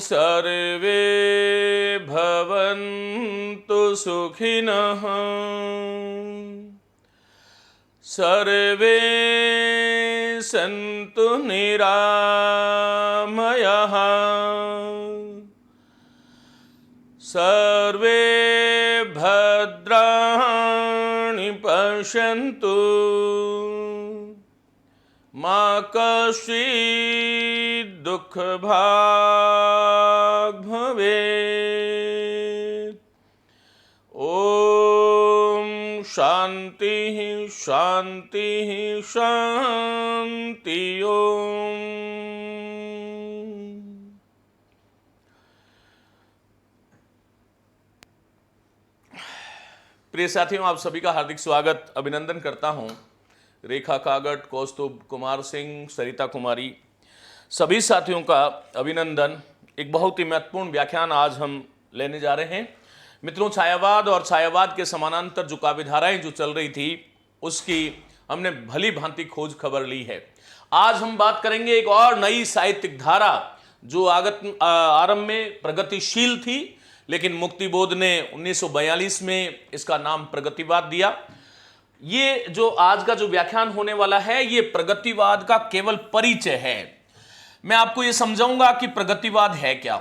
सर्वे भवन्तु सुखिनः सर्वे सन्तु निरामयाः सर्वे भद्राणि पश्यन्तु मा कश्चित् दुःखभाग् भवेत्। ॐ शांति शांति शांति। ओम। प्रिय साथियों, आप सभी का हार्दिक स्वागत अभिनंदन करता हूं। रेखा कागट, कौस्तुभ कुमार सिंह, सरिता कुमारी, सभी साथियों का अभिनंदन। एक बहुत ही महत्वपूर्ण व्याख्यान आज हम लेने जा रहे हैं। मित्रों, छायावाद और छायावाद के समानांतर जो काव्य धाराएं जो चल रही थी उसकी हमने भली भांति खोज खबर ली है। आज हम बात करेंगे एक और नई साहित्यिक धारा जो आरंभ में प्रगतिशील थी, लेकिन मुक्तिबोध ने 1942 में इसका नाम प्रगतिवाद दिया। ये जो आज का जो व्याख्यान होने वाला है ये प्रगतिवाद का केवल परिचय है। मैं आपको ये समझाऊंगा कि प्रगतिवाद है क्या,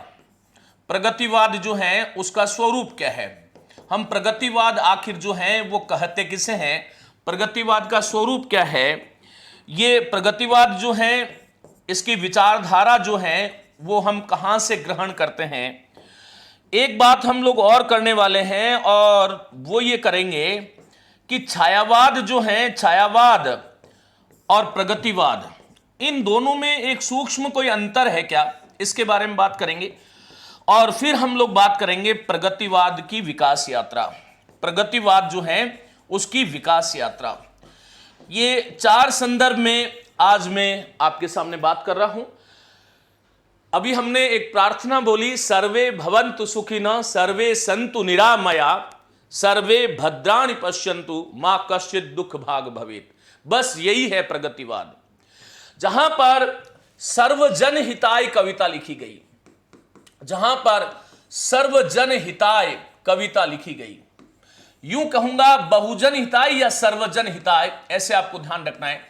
प्रगतिवाद जो है उसका स्वरूप क्या है, हम प्रगतिवाद आखिर जो है वो कहते किसे हैं, प्रगतिवाद का स्वरूप क्या है, ये प्रगतिवाद जो है इसकी विचारधारा जो है वो हम कहां से ग्रहण करते हैं। एक बात हम लोग और करने वाले हैं और वो ये करेंगे कि छायावाद जो है, छायावाद और प्रगतिवाद, इन दोनों में एक सूक्ष्म कोई अंतर है क्या, इसके बारे में बात करेंगे। और फिर हम लोग बात करेंगे प्रगतिवाद की विकास यात्रा, प्रगतिवाद जो है उसकी विकास यात्रा। ये चार संदर्भ में आज मैं आपके सामने बात कर रहा हूं। अभी हमने एक प्रार्थना बोली, सर्वे भवन्तु सुखिनः सर्वे सन्तु निरामया सर्वे भद्राणि पश्यन्तु मा कश्चित् दुःख भाग् भवेत्। बस यही है प्रगतिवाद, जहां पर सर्वजन हिताय कविता लिखी गई, जहां पर सर्वजन हिताय कविता लिखी गई। यूं कहूंगा बहुजन हिताय या सर्वजन हिताय, ऐसे आपको ध्यान रखना है।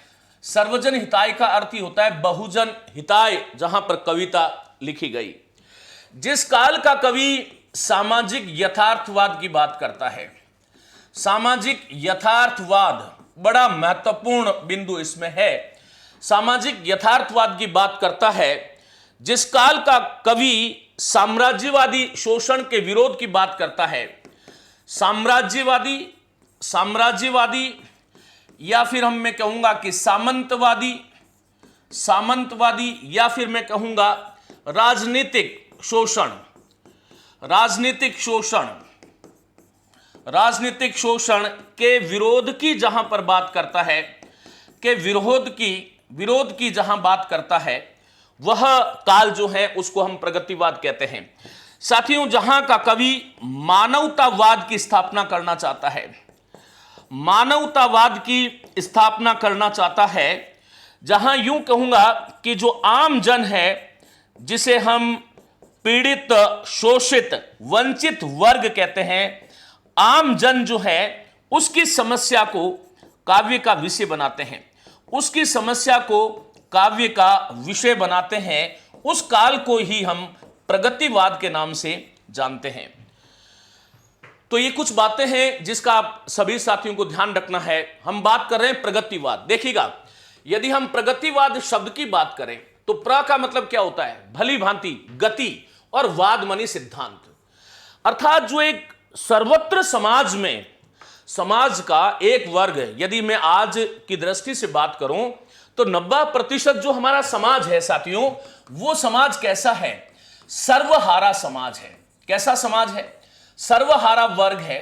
सर्वजन हिताय का अर्थ ही होता है बहुजन हिताय, जहां पर कविता लिखी गई। जिस काल का कवि सामाजिक यथार्थवाद की बात करता है, सामाजिक यथार्थवाद बड़ा महत्वपूर्ण बिंदु इसमें है। सामाजिक यथार्थवाद की बात करता है, जिस काल का कवि साम्राज्यवादी शोषण के विरोध की बात करता है, साम्राज्यवादी या फिर मैं कहूंगा कि सामंतवादी या फिर मैं कहूंगा राजनीतिक शोषण के विरोध की जहां पर बात करता है, के विरोध की जहां बात करता है, वह काल जो है उसको हम प्रगतिवाद कहते हैं। साथियों, जहां का कवि मानवतावाद की स्थापना करना चाहता है, मानवतावाद की स्थापना करना चाहता है, जहां यूं कहूंगा कि जो आम जन है, जिसे हम पीड़ित, शोषित, वंचित वर्ग कहते हैं, आम जन जो है उसकी समस्या को काव्य का विषय बनाते हैं, उसकी समस्या को काव्य का विषय बनाते हैं, उस काल को ही हम प्रगतिवाद के नाम से जानते हैं। तो ये कुछ बातें हैं जिसका आप सभी साथियों को ध्यान रखना है। हम बात कर रहे हैं प्रगतिवाद। देखिएगा, यदि हम प्रगतिवाद शब्द की बात करें तो प्र का मतलब क्या होता है, भली भांति, गति, और वाद मनी सिद्धांत, अर्थात जो एक सर्वत्र समाज में, समाज का एक वर्ग, यदि मैं आज की दृष्टि से बात करूं तो 90% जो हमारा समाज है साथियों, वो समाज कैसा है, सर्वहारा समाज है। कैसा समाज है, सर्वहारा वर्ग है,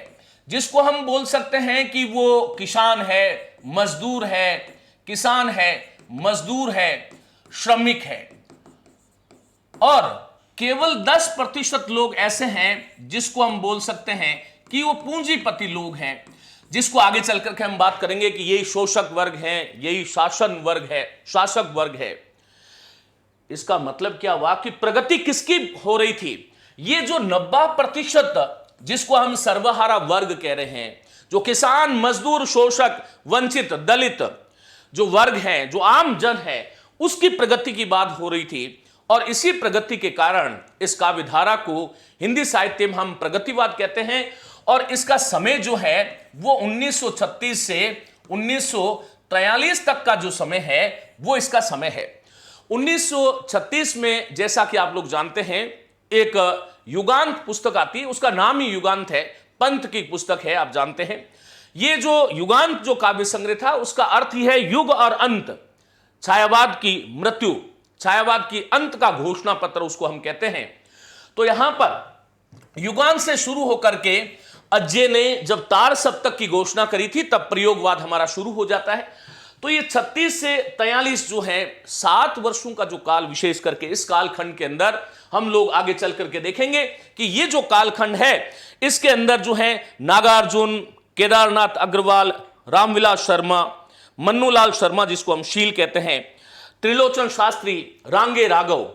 जिसको हम बोल सकते हैं कि वो किसान है, मजदूर है, किसान है, मजदूर है, श्रमिक है, और केवल 10% लोग ऐसे हैं जिसको हम बोल सकते हैं कि वो पूंजीपति लोग हैं, जिसको आगे चल करके हम बात करेंगे कि यही शोषक वर्ग है, यही शासन वर्ग है, शासक वर्ग है। इसका मतलब क्या हुआ कि प्रगति किसकी हो रही थी? ये जो 90% जिसको हम सर्वहारा वर्ग कह रहे हैं, जो किसान, मजदूर, शोषक, वंचित, दलित जो वर्ग हैं, जो आम जन है, उसकी प्रगति की बात हो रही थी। और इसी प्रगति के कारण इस काव्य धारा को हिंदी साहित्य में हम प्रगतिवाद कहते हैं। और इसका समय जो है वो 1936 से 1943 तक का जो समय है वो इसका समय है। 1936 में जैसा कि आप लोग जानते हैं एक युगांत पुस्तक आती है, उसका नाम ही युगांत है, पंत की पुस्तक है, आप जानते हैं। ये जो युगांत जो काव्य संग्रह था उसका अर्थ ही है युग और अंत, छायावाद की मृत्यु, छायावाद की अंत का घोषणा पत्र उसको हम कहते हैं। तो यहां पर युगांत से शुरू होकर के अज्जे ने जब तार सप्तक की घोषणा करी थी तब प्रयोगवाद हमारा शुरू हो जाता है। तो ये 36 से 43 जो है 7 वर्षों का जो काल, विशेष करके इस कालखंड के अंदर हम लोग आगे चल करके देखेंगे कि ये जो कालखंड है इसके अंदर जो है नागार्जुन, केदारनाथ अग्रवाल, रामविलास शर्मा, मन्नूलाल शर्मा जिसको हम शील कहते हैं, त्रिलोचन शास्त्री, रांगे राघव,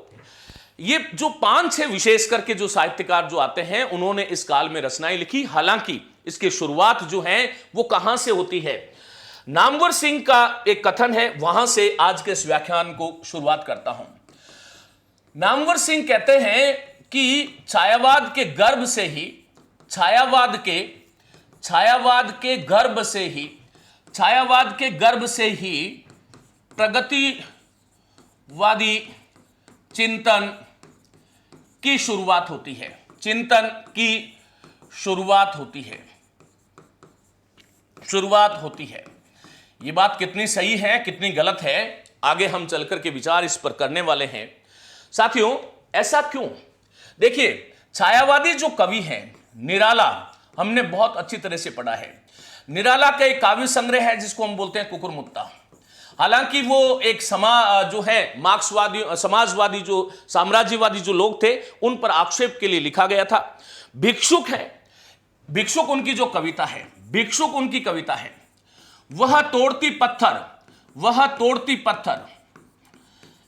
ये जो 5-6 विशेष करके जो साहित्यकार जो आते हैं उन्होंने इस काल में रचनाएं लिखी। हालांकि इसकी शुरुआत जो है वो कहां से होती है? नामवर सिंह का एक कथन है, वहां से आज के इस व्याख्यान को शुरुआत करता हूं। नामवर सिंह कहते हैं कि छायावाद के गर्भ से ही, छायावाद के गर्भ से ही प्रगतिवादी चिंतन की शुरुआत होती है, चिंतन की शुरुआत होती है। ये बात कितनी सही है, कितनी गलत है, आगे हम चलकर के विचार इस पर करने वाले हैं। साथियों, ऐसा क्यों? देखिए, छायावादी जो कवि हैं, निराला, हमने बहुत अच्छी तरह से पढ़ा है। निराला का एक काव्य संग्रह है जिसको हम बोलते हैं कुकुरमुत्ता। हालांकि वो एक जो है मार्क्सवादी, समाजवादी, जो साम्राज्यवादी जो लोग थे उन पर आक्षेप के लिए लिखा गया था। भिक्षुक है, भिक्षुक उनकी जो कविता है, भिक्षुक उनकी कविता है, वह तोड़ती पत्थर,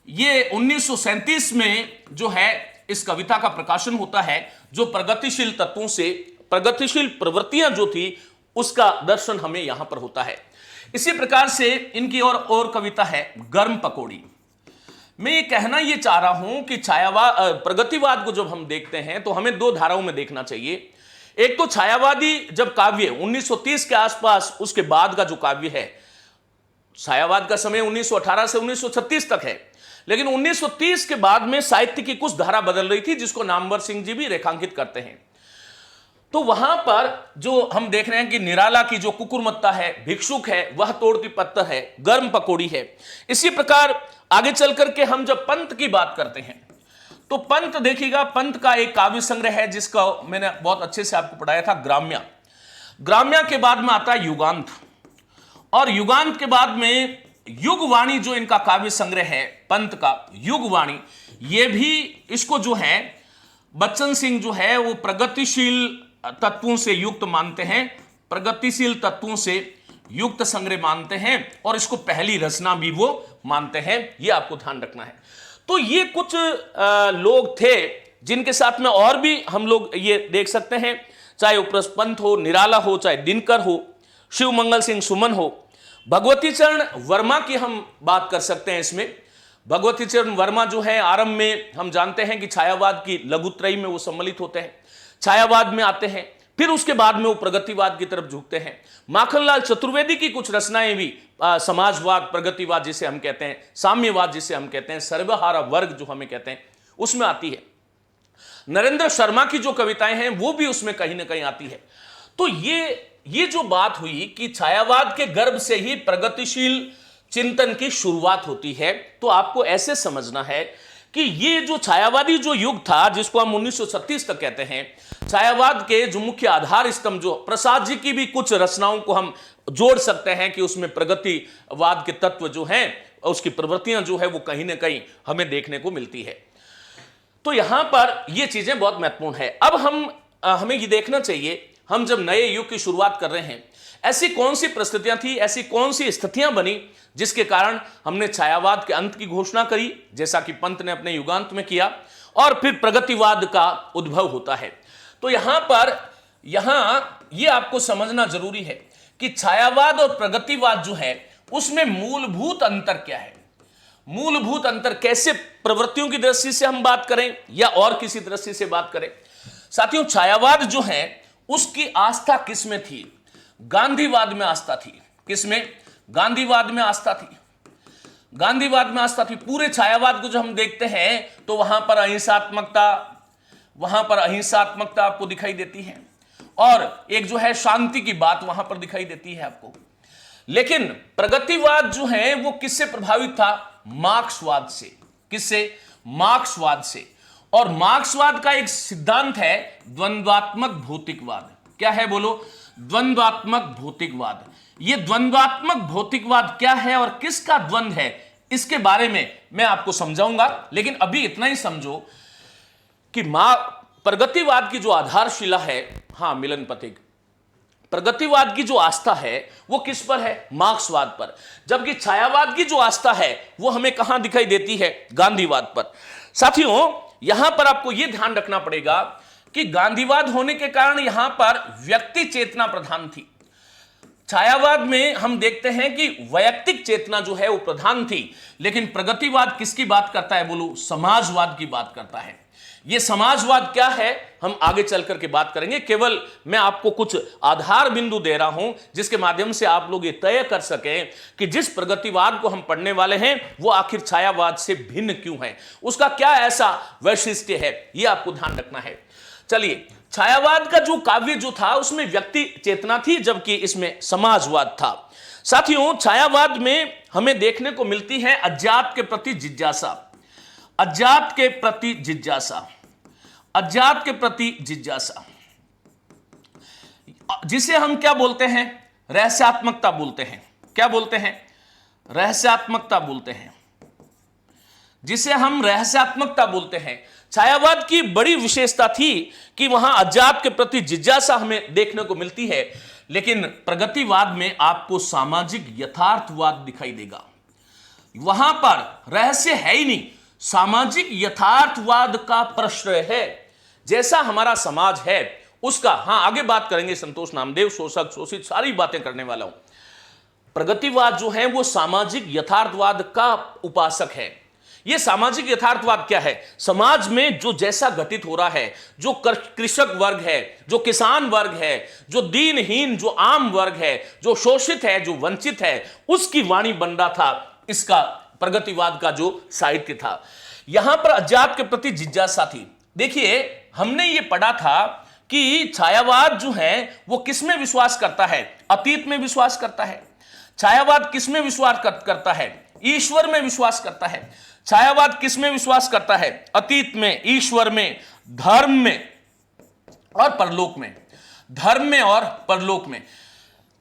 ये 1937 में जो है इस कविता का प्रकाशन होता है, जो प्रगतिशील तत्वों से, प्रगतिशील प्रवृत्तियां जो थी उसका दर्शन हमें यहां पर होता है। इसी प्रकार से इनकी और कविता है गर्म पकौड़ी। मैं ये कहना ये चाह रहा हूं कि छायावाद, प्रगतिवाद को जब हम देखते हैं तो हमें 2 धाराओं में देखना चाहिए। एक तो छायावादी जब काव्य 1930 के आसपास, उसके बाद का जो काव्य है, छायावाद का समय 1918 से 1936 तक है, लेकिन 1930 के बाद में साहित्य की कुछ धारा बदल रही थी जिसको नामवर सिंह जी भी रेखांकित करते हैं। तो वहां पर जो हम देख रहे हैं कि निराला की जो कुकुरमुत्ता है, भिक्षुक है, वह तोड़ती पत्थर है, गर्म पकौड़ी है। इसी प्रकार आगे चल करके हम जब पंत की बात करते हैं तो पंत देखिएगा, पंत का एक काव्य संग्रह है जिसका मैंने बहुत अच्छे से आपको पढ़ाया था, ग्राम्या। ग्राम्या के बाद में आता है युगांत, और युगांत के बाद में युगवाणी जो इनका काव्य संग्रह है पंत का, युगवाणी, ये भी इसको जो है बच्चन सिंह जो है वो प्रगतिशील तत्वों से युक्त मानते हैं, प्रगतिशील तत्वों से युक्त संग्रह मानते हैं, और इसको पहली रचना भी वो मानते हैं। ये आपको ध्यान रखना है। तो ये कुछ लोग थे जिनके साथ में और भी हम लोग ये देख सकते हैं, चाहे उपरस पंत हो, निराला हो, चाहे दिनकर हो, शिव मंगल सिंह सुमन हो, भगवती चरण वर्मा की हम बात कर सकते हैं। इसमें भगवती चरण वर्मा जो है आरंभ में हम जानते हैं कि छायावाद की लघुत्रयी में वो सम्मिलित होते हैं, छायावाद में आते हैं, फिर उसके बाद में वो प्रगतिवाद की तरफ झुकते हैं। माखनलाल चतुर्वेदी की कुछ रचनाएं भी समाजवाद, प्रगतिवाद जिसे हम कहते हैं, साम्यवाद जिसे हम कहते हैं, सर्वहारा वर्ग जो हमें कहते हैं, उसमें आती है। नरेंद्र शर्मा की जो कविताएं हैं वो भी उसमें कहीं ना कहीं आती है। तो ये जो बात हुई कि छायावाद के गर्भ से ही प्रगतिशील चिंतन की शुरुआत होती है, तो आपको ऐसे समझना है कि ये जो छायावादी जो युग था जिसको हम 1936 तक कहते हैं, छायावाद के जो मुख्य आधार स्तंभ, जो प्रसाद जी की भी कुछ रचनाओं को हम जोड़ सकते हैं कि उसमें प्रगतिवाद के तत्व जो हैं, उसकी प्रवृत्तियां जो है वो कहीं ना कहीं हमें देखने को मिलती है। तो यहां पर ये चीजें बहुत महत्वपूर्ण है। अब हमें ये देखना चाहिए हम जब नए युग की शुरुआत कर रहे हैं, ऐसी कौन सी परिस्थितियां थी, ऐसी कौन सी स्थितियां बनी जिसके कारण हमने छायावाद के अंत की घोषणा करी, जैसा कि पंत ने अपने युगांत में किया, और फिर प्रगतिवाद का उद्भव होता है। तो यहां ये आपको समझना जरूरी है कि छायावाद और प्रगतिवाद जो है उसमें मूलभूत अंतर क्या है। मूलभूत अंतर कैसे, प्रवृत्तियों की दृष्टि से हम बात करें या और किसी दृष्टि से बात करें। साथियों, छायावाद जो है उसकी आस्था किस में थी? गांधीवाद में आस्था थी। किसमें? गांधीवाद में आस्था थी। गांधीवाद में आस्था थी। पूरे छायावाद को जो हम देखते हैं तो वहां पर अहिंसात्मकता आपको दिखाई देती है, और एक जो है शांति की बात वहां पर दिखाई देती है आपको। लेकिन प्रगतिवाद जो है वो किससे प्रभावित था? मार्क्सवाद से। किससे? मार्क्सवाद से। और मार्क्सवाद का एक सिद्धांत है द्वंद्वात्मक भौतिकवाद। क्या है? बोलो। द्वंद्वात्मक भौतिकवाद। यह द्वंद्वात्मक भौतिकवाद क्या है और किसका द्वंद्व है, इसके बारे में मैं आपको समझाऊंगा। लेकिन अभी इतना ही समझो कि प्रगतिवाद की जो आधारशिला है, मिलन पथिक, प्रगतिवाद की जो आस्था है वो किस पर है? मार्क्सवाद पर। जबकि छायावाद की जो आस्था है वो हमें कहां दिखाई देती है? गांधीवाद पर। साथियों, यहां पर आपको यह ध्यान रखना पड़ेगा कि गांधीवाद होने के कारण यहां पर व्यक्ति चेतना प्रधान थी। छायावाद में हम देखते हैं कि वैयक्तिक चेतना जो है वो प्रधान थी। लेकिन प्रगतिवाद किसकी बात करता है? बोलो। समाजवाद की बात करता है। यह समाजवाद क्या है हम आगे चल करके बात करेंगे। केवल मैं आपको कुछ आधार बिंदु दे रहा हूं जिसके माध्यम से आप लोग ये तय कर सकें कि जिस प्रगतिवाद को हम पढ़ने वाले हैं वो आखिर छायावाद से भिन्न क्यों है, उसका क्या ऐसा वैशिष्ट्य है, यह आपको ध्यान रखना है। चलिए, छायावाद का जो काव्य जो था उसमें व्यक्ति चेतना थी, जबकि इसमें समाजवाद था। साथियों, छायावाद में हमें देखने को मिलती है अज्ञात के प्रति जिज्ञासा। अज्ञात के प्रति जिज्ञासा, अज्ञात के प्रति जिज्ञासा, जिसे हम क्या बोलते हैं? रहस्यात्मकता बोलते हैं। क्या बोलते हैं? रहस्यात्मकता बोलते हैं, जिसे हम रहस्यात्मकता बोलते हैं। छायावाद की बड़ी विशेषता थी कि वहां अज्ञात के प्रति जिज्ञासा हमें देखने को मिलती है। लेकिन प्रगतिवाद में आपको सामाजिक यथार्थवाद दिखाई देगा। वहां पर रहस्य है ही नहीं, सामाजिक यथार्थवाद का प्रश्रय है। जैसा हमारा समाज है उसका, आगे बात करेंगे, संतोष नामदेव, शोषक शोषित, सारी बातें करने वाला हूं। प्रगतिवाद जो है वो सामाजिक यथार्थवाद का उपासक है। यह सामाजिक यथार्थवाद क्या है? समाज में जो जैसा घटित हो रहा है, जो कृषक वर्ग है, जो किसान वर्ग है, जो दीनहीन, जो आम वर्ग है, जो शोषित है, जो वंचित है, उसकी वाणी बन रहा था इसका प्रगतिवाद का जो साहित्य था। यहां पर अज्ञात के प्रति जिज्ञासा थी। देखिए, हमने ये पढ़ा था कि छायावाद जो है वो किसमें विश्वास करता है? अतीत में विश्वास करता है। छायावाद किसमें विश्वास करता है? ईश्वर में विश्वास करता है। छायावाद किसमें विश्वास करता है? अतीत में, ईश्वर में, धर्म में और परलोक में। धर्म में और परलोक में।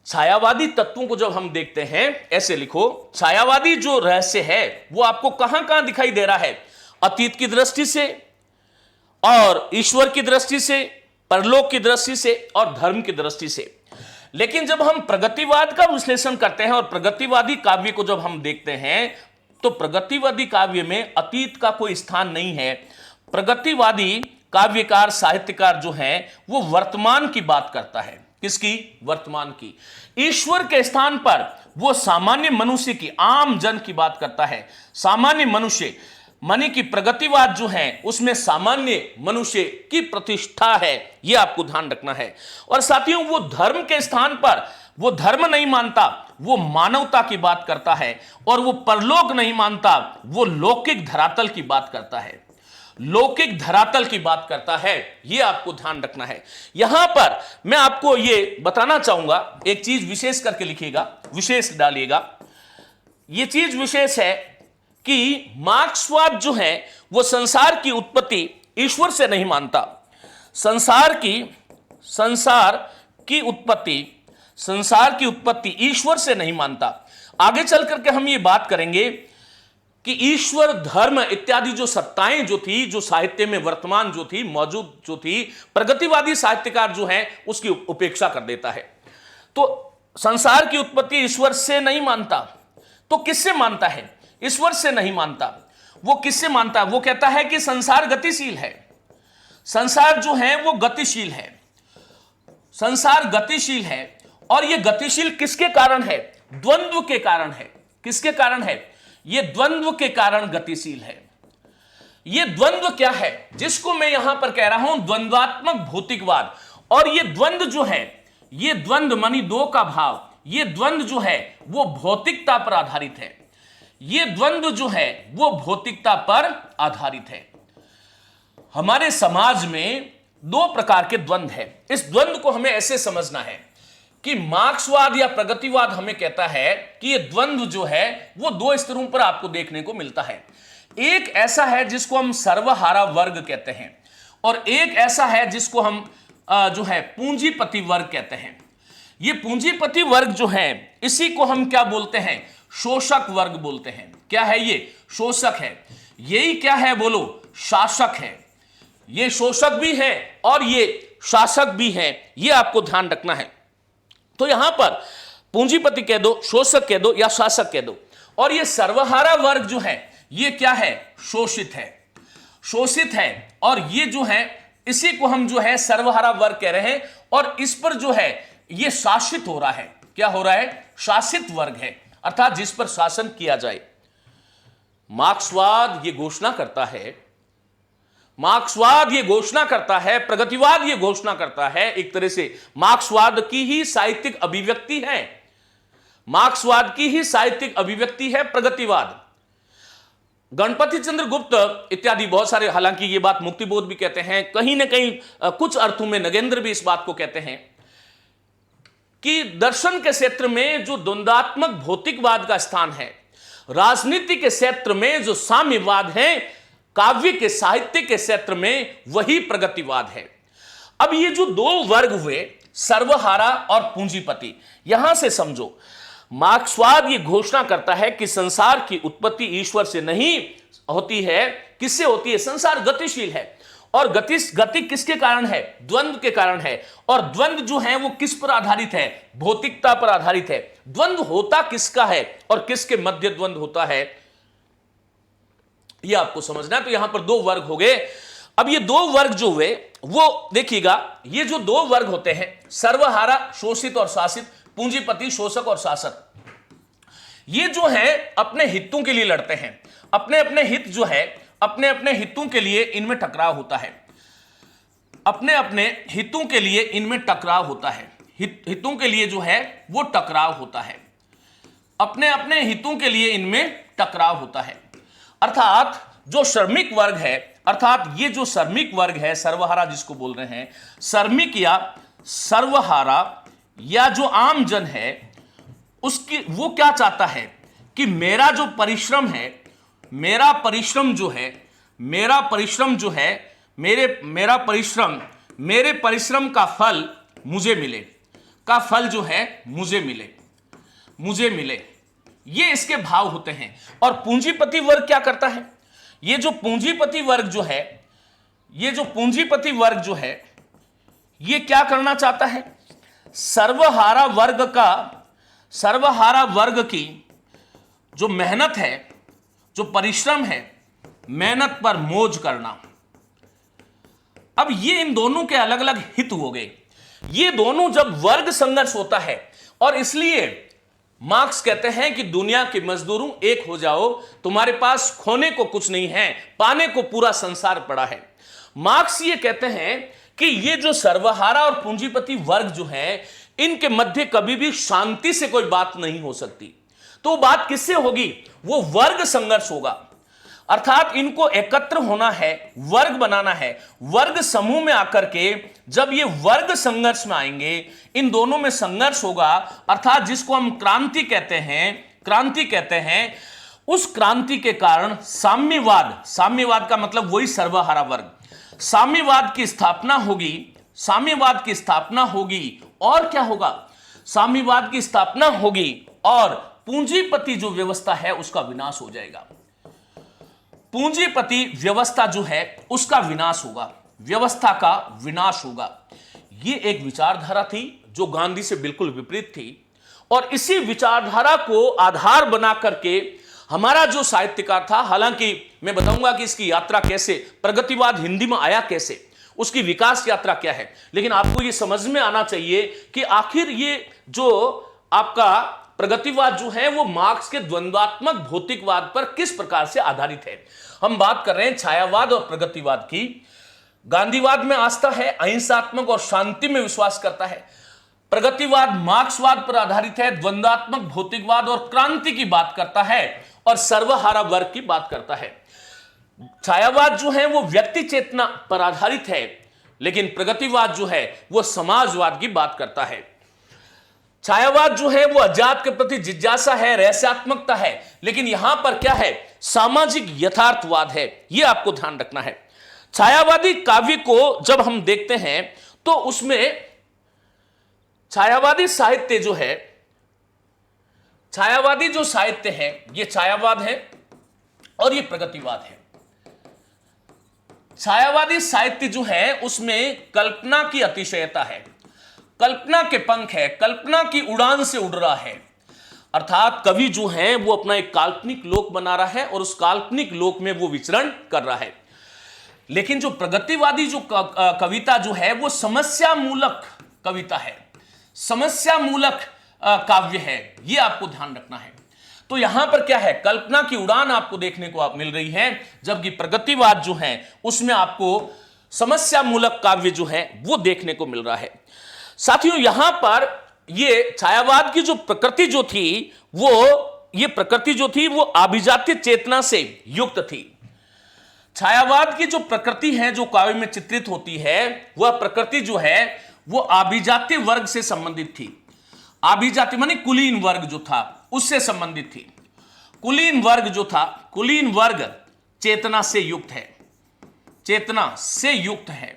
छायावादी तत्वों को जब हम देखते हैं, ऐसे लिखो, छायावादी जो रहस्य है वो आपको कहां कहां दिखाई दे रहा है? अतीत की दृष्टि से और ईश्वर की दृष्टि से, परलोक की दृष्टि से और धर्म की दृष्टि से। लेकिन जब हम प्रगतिवाद का विश्लेषण करते हैं और प्रगतिवादी काव्य को जब हम देखते हैं तो प्रगतिवादी काव्य में अतीत का कोई स्थान नहीं है। प्रगतिवादी काव्यकार, साहित्यकार जो है वो वर्तमान की बात करता है। किसकी? वर्तमान की। ईश्वर के स्थान पर वो सामान्य मनुष्य की, आम जन की बात करता है। सामान्य मनुष्य माने कि प्रगतिवाद जो है उसमें सामान्य मनुष्य की प्रतिष्ठा है, यह आपको ध्यान रखना है। और साथियों, वो धर्म के स्थान पर वो धर्म नहीं मानता, वो मानवता की बात करता है। और वो परलोक नहीं मानता, वो लौकिक धरातल की बात करता है। लौकिक धरातल की बात करता है, यह आपको ध्यान रखना है। यहां पर मैं आपको यह बताना चाहूंगा, एक चीज विशेष करके लिखिएगा, विशेष डालिएगा। यह चीज विशेष है कि मार्क्सवाद जो है वो संसार की उत्पत्ति ईश्वर से नहीं मानता। संसार की उत्पत्ति ईश्वर से नहीं मानता। आगे चल करके हम ये बात करेंगे कि ईश्वर, धर्म इत्यादि जो सत्ताएं जो थी, जो साहित्य में वर्तमान जो थी, मौजूद जो थी, प्रगतिवादी साहित्यकार जो है उसकी उपेक्षा कर देता है। तो संसार की उत्पत्ति ईश्वर से नहीं मानता, तो किससे मानता है? ईश्वर से नहीं मानता। वो किससे मानता है? वो कहता है कि संसार गतिशील है, संसार जो है वो गतिशील है, संसार गतिशील है। और ये गतिशील किसके कारण है? द्वंद्व के कारण है। किसके कारण है? ये द्वंद्व के कारण गतिशील है। ये द्वंद्व क्या है जिसको मैं यहां पर कह रहा हूं? द्वंद्वात्मक भौतिकवाद। और ये द्वंद्व जो है, ये द्वंद्व मानी दो का भाव, ये द्वंद्व जो है वो भौतिकता पर आधारित है। ये द्वंद्व जो है वो भौतिकता पर आधारित है। हमारे समाज में दो प्रकार के द्वंद्व है। इस द्वंद्व को हमें ऐसे समझना है कि मार्क्सवाद या प्रगतिवाद हमें कहता है कि ये द्वंद्व जो है वो दो स्तरों पर आपको देखने को मिलता है। एक ऐसा है जिसको हम सर्वहारा वर्ग कहते हैं, और एक ऐसा है जिसको हम जो है पूंजीपति वर्ग कहते हैं। ये पूंजीपति वर्ग जो है इसी को हम क्या बोलते हैं? शोषक वर्ग बोलते हैं। क्या है ये? शोषक है। यही क्या है बोलो? शासक है। ये शोषक भी है और ये शासक भी है, ये आपको ध्यान रखना है। तो यहां पर पूंजीपति कह दो, शोषक कह दो या शासक कह दो। और ये सर्वहारा वर्ग जो है ये क्या है? शोषित है, शोषित है। और ये जो है इसी को हम जो है सर्वहारा वर्ग कह रहे हैं, और इस पर जो है ये शासित हो रहा है। क्या हो रहा है? शासित वर्ग है, अर्थात जिस पर शासन किया जाए। मार्क्सवाद ये घोषणा करता है, मार्क्सवाद ये घोषणा करता है, प्रगतिवाद ये घोषणा करता है, एक तरह से मार्क्सवाद की ही साहित्यिक अभिव्यक्ति है, मार्क्सवाद की ही साहित्यिक अभिव्यक्ति है प्रगतिवाद। गणपति चंद्र गुप्त इत्यादि बहुत सारे, हालांकि ये बात मुक्तिबोध भी कहते हैं, कहीं ना कहीं कुछ अर्थों में नगेंद्र भी इस बात को कहते हैं कि दर्शन के क्षेत्र में जो द्वंद्वात्मक भौतिकवाद का स्थान है, राजनीति के क्षेत्र में जो साम्यवाद है, काव्य के साहित्य के क्षेत्र में वही प्रगतिवाद है। अब ये जो दो वर्ग हुए, सर्वहारा और पूंजीपति, यहां से समझो मार्क्सवाद ये घोषणा करता है कि संसार की उत्पत्ति ईश्वर से नहीं होती है। किससे होती है? संसार गतिशील है, और गति किसके कारण है? द्वंद्व के कारण है। और द्वंद्व जो है वो किस पर आधारित है? भौतिकता पर आधारित है। द्वंद्व होता किसका है और किसके मध्य द्वंद्व होता है, ये आपको समझना है। तो यहां पर दो वर्ग हो गए। अब ये दो वर्ग जो हुए वो देखिएगा, ये जो दो वर्ग होते हैं, सर्वहारा शोषित और शासित, पूंजीपति शोषक और शासक, ये जो है अपने हितों के लिए लड़ते हैं। अपने अपने हित जो है, अपने अपने हितों के लिए इनमें टकराव होता है, अपने अपने हितों के लिए इनमें टकराव होता है। हितों के लिए जो है वो टकराव होता है, अपने अपने हितों के लिए इनमें टकराव होता है। अर्थात जो श्रमिक वर्ग है, अर्थात ये जो श्रमिक वर्ग है, सर्वहारा जिसको बोल रहे हैं, श्रमिक या सर्वहारा या जो आम जन है, उसकी वो क्या चाहता है कि मेरा जो परिश्रम है, मेरा परिश्रम जो है, मेरा परिश्रम जो है, मेरे परिश्रम का फल मुझे मिले, का फल जो है मुझे मिले, ये इसके भाव होते हैं। और पूंजीपति वर्ग क्या करता है? ये जो पूंजीपति वर्ग जो है, ये जो पूंजीपति वर्ग जो है, ये क्या करना चाहता है? सर्वहारा वर्ग की जो मेहनत है, जो परिश्रम है, मेहनत पर मौज करना। अब ये इन दोनों के अलग अलग हित हो गए। ये दोनों जब वर्ग संघर्ष होता है, और इसलिए मार्क्स कहते हैं कि दुनिया के मजदूरों एक हो जाओ, तुम्हारे पास खोने को कुछ नहीं है, पाने को पूरा संसार पड़ा है। मार्क्स ये कहते हैं कि ये जो सर्वहारा और पूंजीपति वर्ग जो है, इनके मध्य कभी भी शांति से कोई बात नहीं हो सकती। तो बात किससे होगी? वो वर्ग संघर्ष होगा। अर्थात इनको एकत्र होना है, वर्ग बनाना है। वर्ग समूह में आकर के जब ये वर्ग संघर्ष में आएंगे, इन दोनों में संघर्ष होगा, अर्थात जिसको हम क्रांति कहते हैं, उस क्रांति के कारण साम्यवाद का मतलब वही सर्वहारा वर्ग, साम्यवाद की स्थापना होगी। और क्या होगा? साम्यवाद की स्थापना होगी और पूंजीपति जो व्यवस्था है उसका विनाश हो जाएगा। पूंजीपति व्यवस्था जो है उसका विनाश होगा, व्यवस्था का विनाश होगा। ये एक विचारधारा थी जो गांधी से बिल्कुल विपरीत थी, और इसी विचारधारा को आधार बना करके हमारा जो साहित्यकार था, हालांकि मैं बताऊंगा कि इसकी यात्रा कैसे, प्रगतिवाद हिंदी में आया कैसे, उसकी विकास यात्रा क्या है, लेकिन आपको यह समझ में आना चाहिए कि आखिर ये जो आपका प्रगतिवाद जो है वो मार्क्स के द्वंद्वात्मक भौतिकवाद पर किस प्रकार से आधारित है। हम बात कर रहे हैं छायावाद और प्रगतिवाद की। गांधीवाद में आस्था है, अहिंसात्मक और शांति में विश्वास करता है। प्रगतिवाद मार्क्सवाद पर आधारित है, द्वंद्वात्मक भौतिकवाद और क्रांति की बात करता है और सर्वहारा वर्ग की बात करता है। छायावाद जो है वो व्यक्ति चेतना पर आधारित है, लेकिन प्रगतिवाद जो है वो समाजवाद की बात करता है। छायावाद जो है वो अजात के प्रति जिज्ञासा है, रहस्यात्मकता है, लेकिन यहां पर क्या है, सामाजिक यथार्थवाद है। यह आपको ध्यान रखना है। छायावादी काव्य को जब हम देखते हैं तो उसमें छायावादी साहित्य जो है, छायावादी जो साहित्य है ये छायावाद है और ये प्रगतिवाद है। छायावादी साहित्य जो है उसमें कल्पना की अतिशयता है, कल्पना के पंख है, कल्पना की उड़ान से उड़ रहा है, अर्थात कवि जो है वो अपना एक काल्पनिक लोक बना रहा है और उस काल्पनिक लोक में वो विचरण कर रहा है। लेकिन जो प्रगतिवादी जो कविता जो है वो समस्या मूलक कविता है, समस्या मूलक काव्य है, ये आपको ध्यान रखना है। तो यहां पर क्या है, कल्पना की उड़ान आपको देखने को मिल रही है, जबकि प्रगतिवाद जो है उसमें आपको समस्या मूलक काव्य जो है वो देखने को मिल रहा है। साथियों, यहां पर ये छायावाद की जो प्रकृति जो थी ये प्रकृति जो थी वो अभिजात्य चेतना से युक्त थी। छायावाद की जो प्रकृति है जो काव्य में चित्रित होती है, वह प्रकृति जो है वो अभिजात्य वर्ग से संबंधित थी। अभिजात्य माने कुलीन वर्ग जो था उससे संबंधित थी। कुलीन वर्ग जो था, कुलीन वर्ग चेतना से युक्त है, चेतना से युक्त है।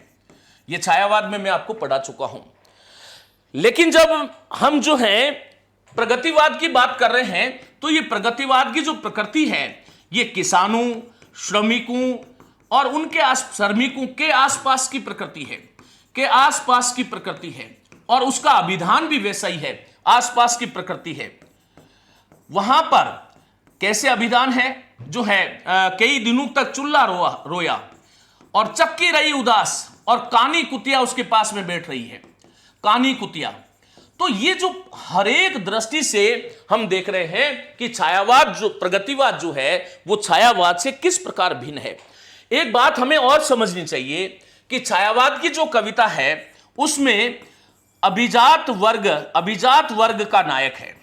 यह छायावाद में मैं आपको पढ़ा चुका हूं। लेकिन जब हम जो है प्रगतिवाद की बात कर रहे हैं तो ये प्रगतिवाद की जो प्रकृति है ये किसानों, श्रमिकों और उनके श्रमिकों के आसपास की प्रकृति है, के आसपास की प्रकृति है, और उसका अभिधान भी वैसा ही है, आसपास की प्रकृति है। वहां पर कैसे अभिधान है जो है, कई दिनों तक चुल्ला रोया और चक्की रही उदास और कानी कुतिया उसके पास में बैठ रही है, कानी कुतिया। तो ये जो हर एक दृष्टि से हम देख रहे हैं कि छायावाद जो प्रगतिवाद जो है वो छायावाद से किस प्रकार भिन्न है। एक बात हमें और समझनी चाहिए कि छायावाद की जो कविता है उसमें अभिजात वर्ग का नायक है,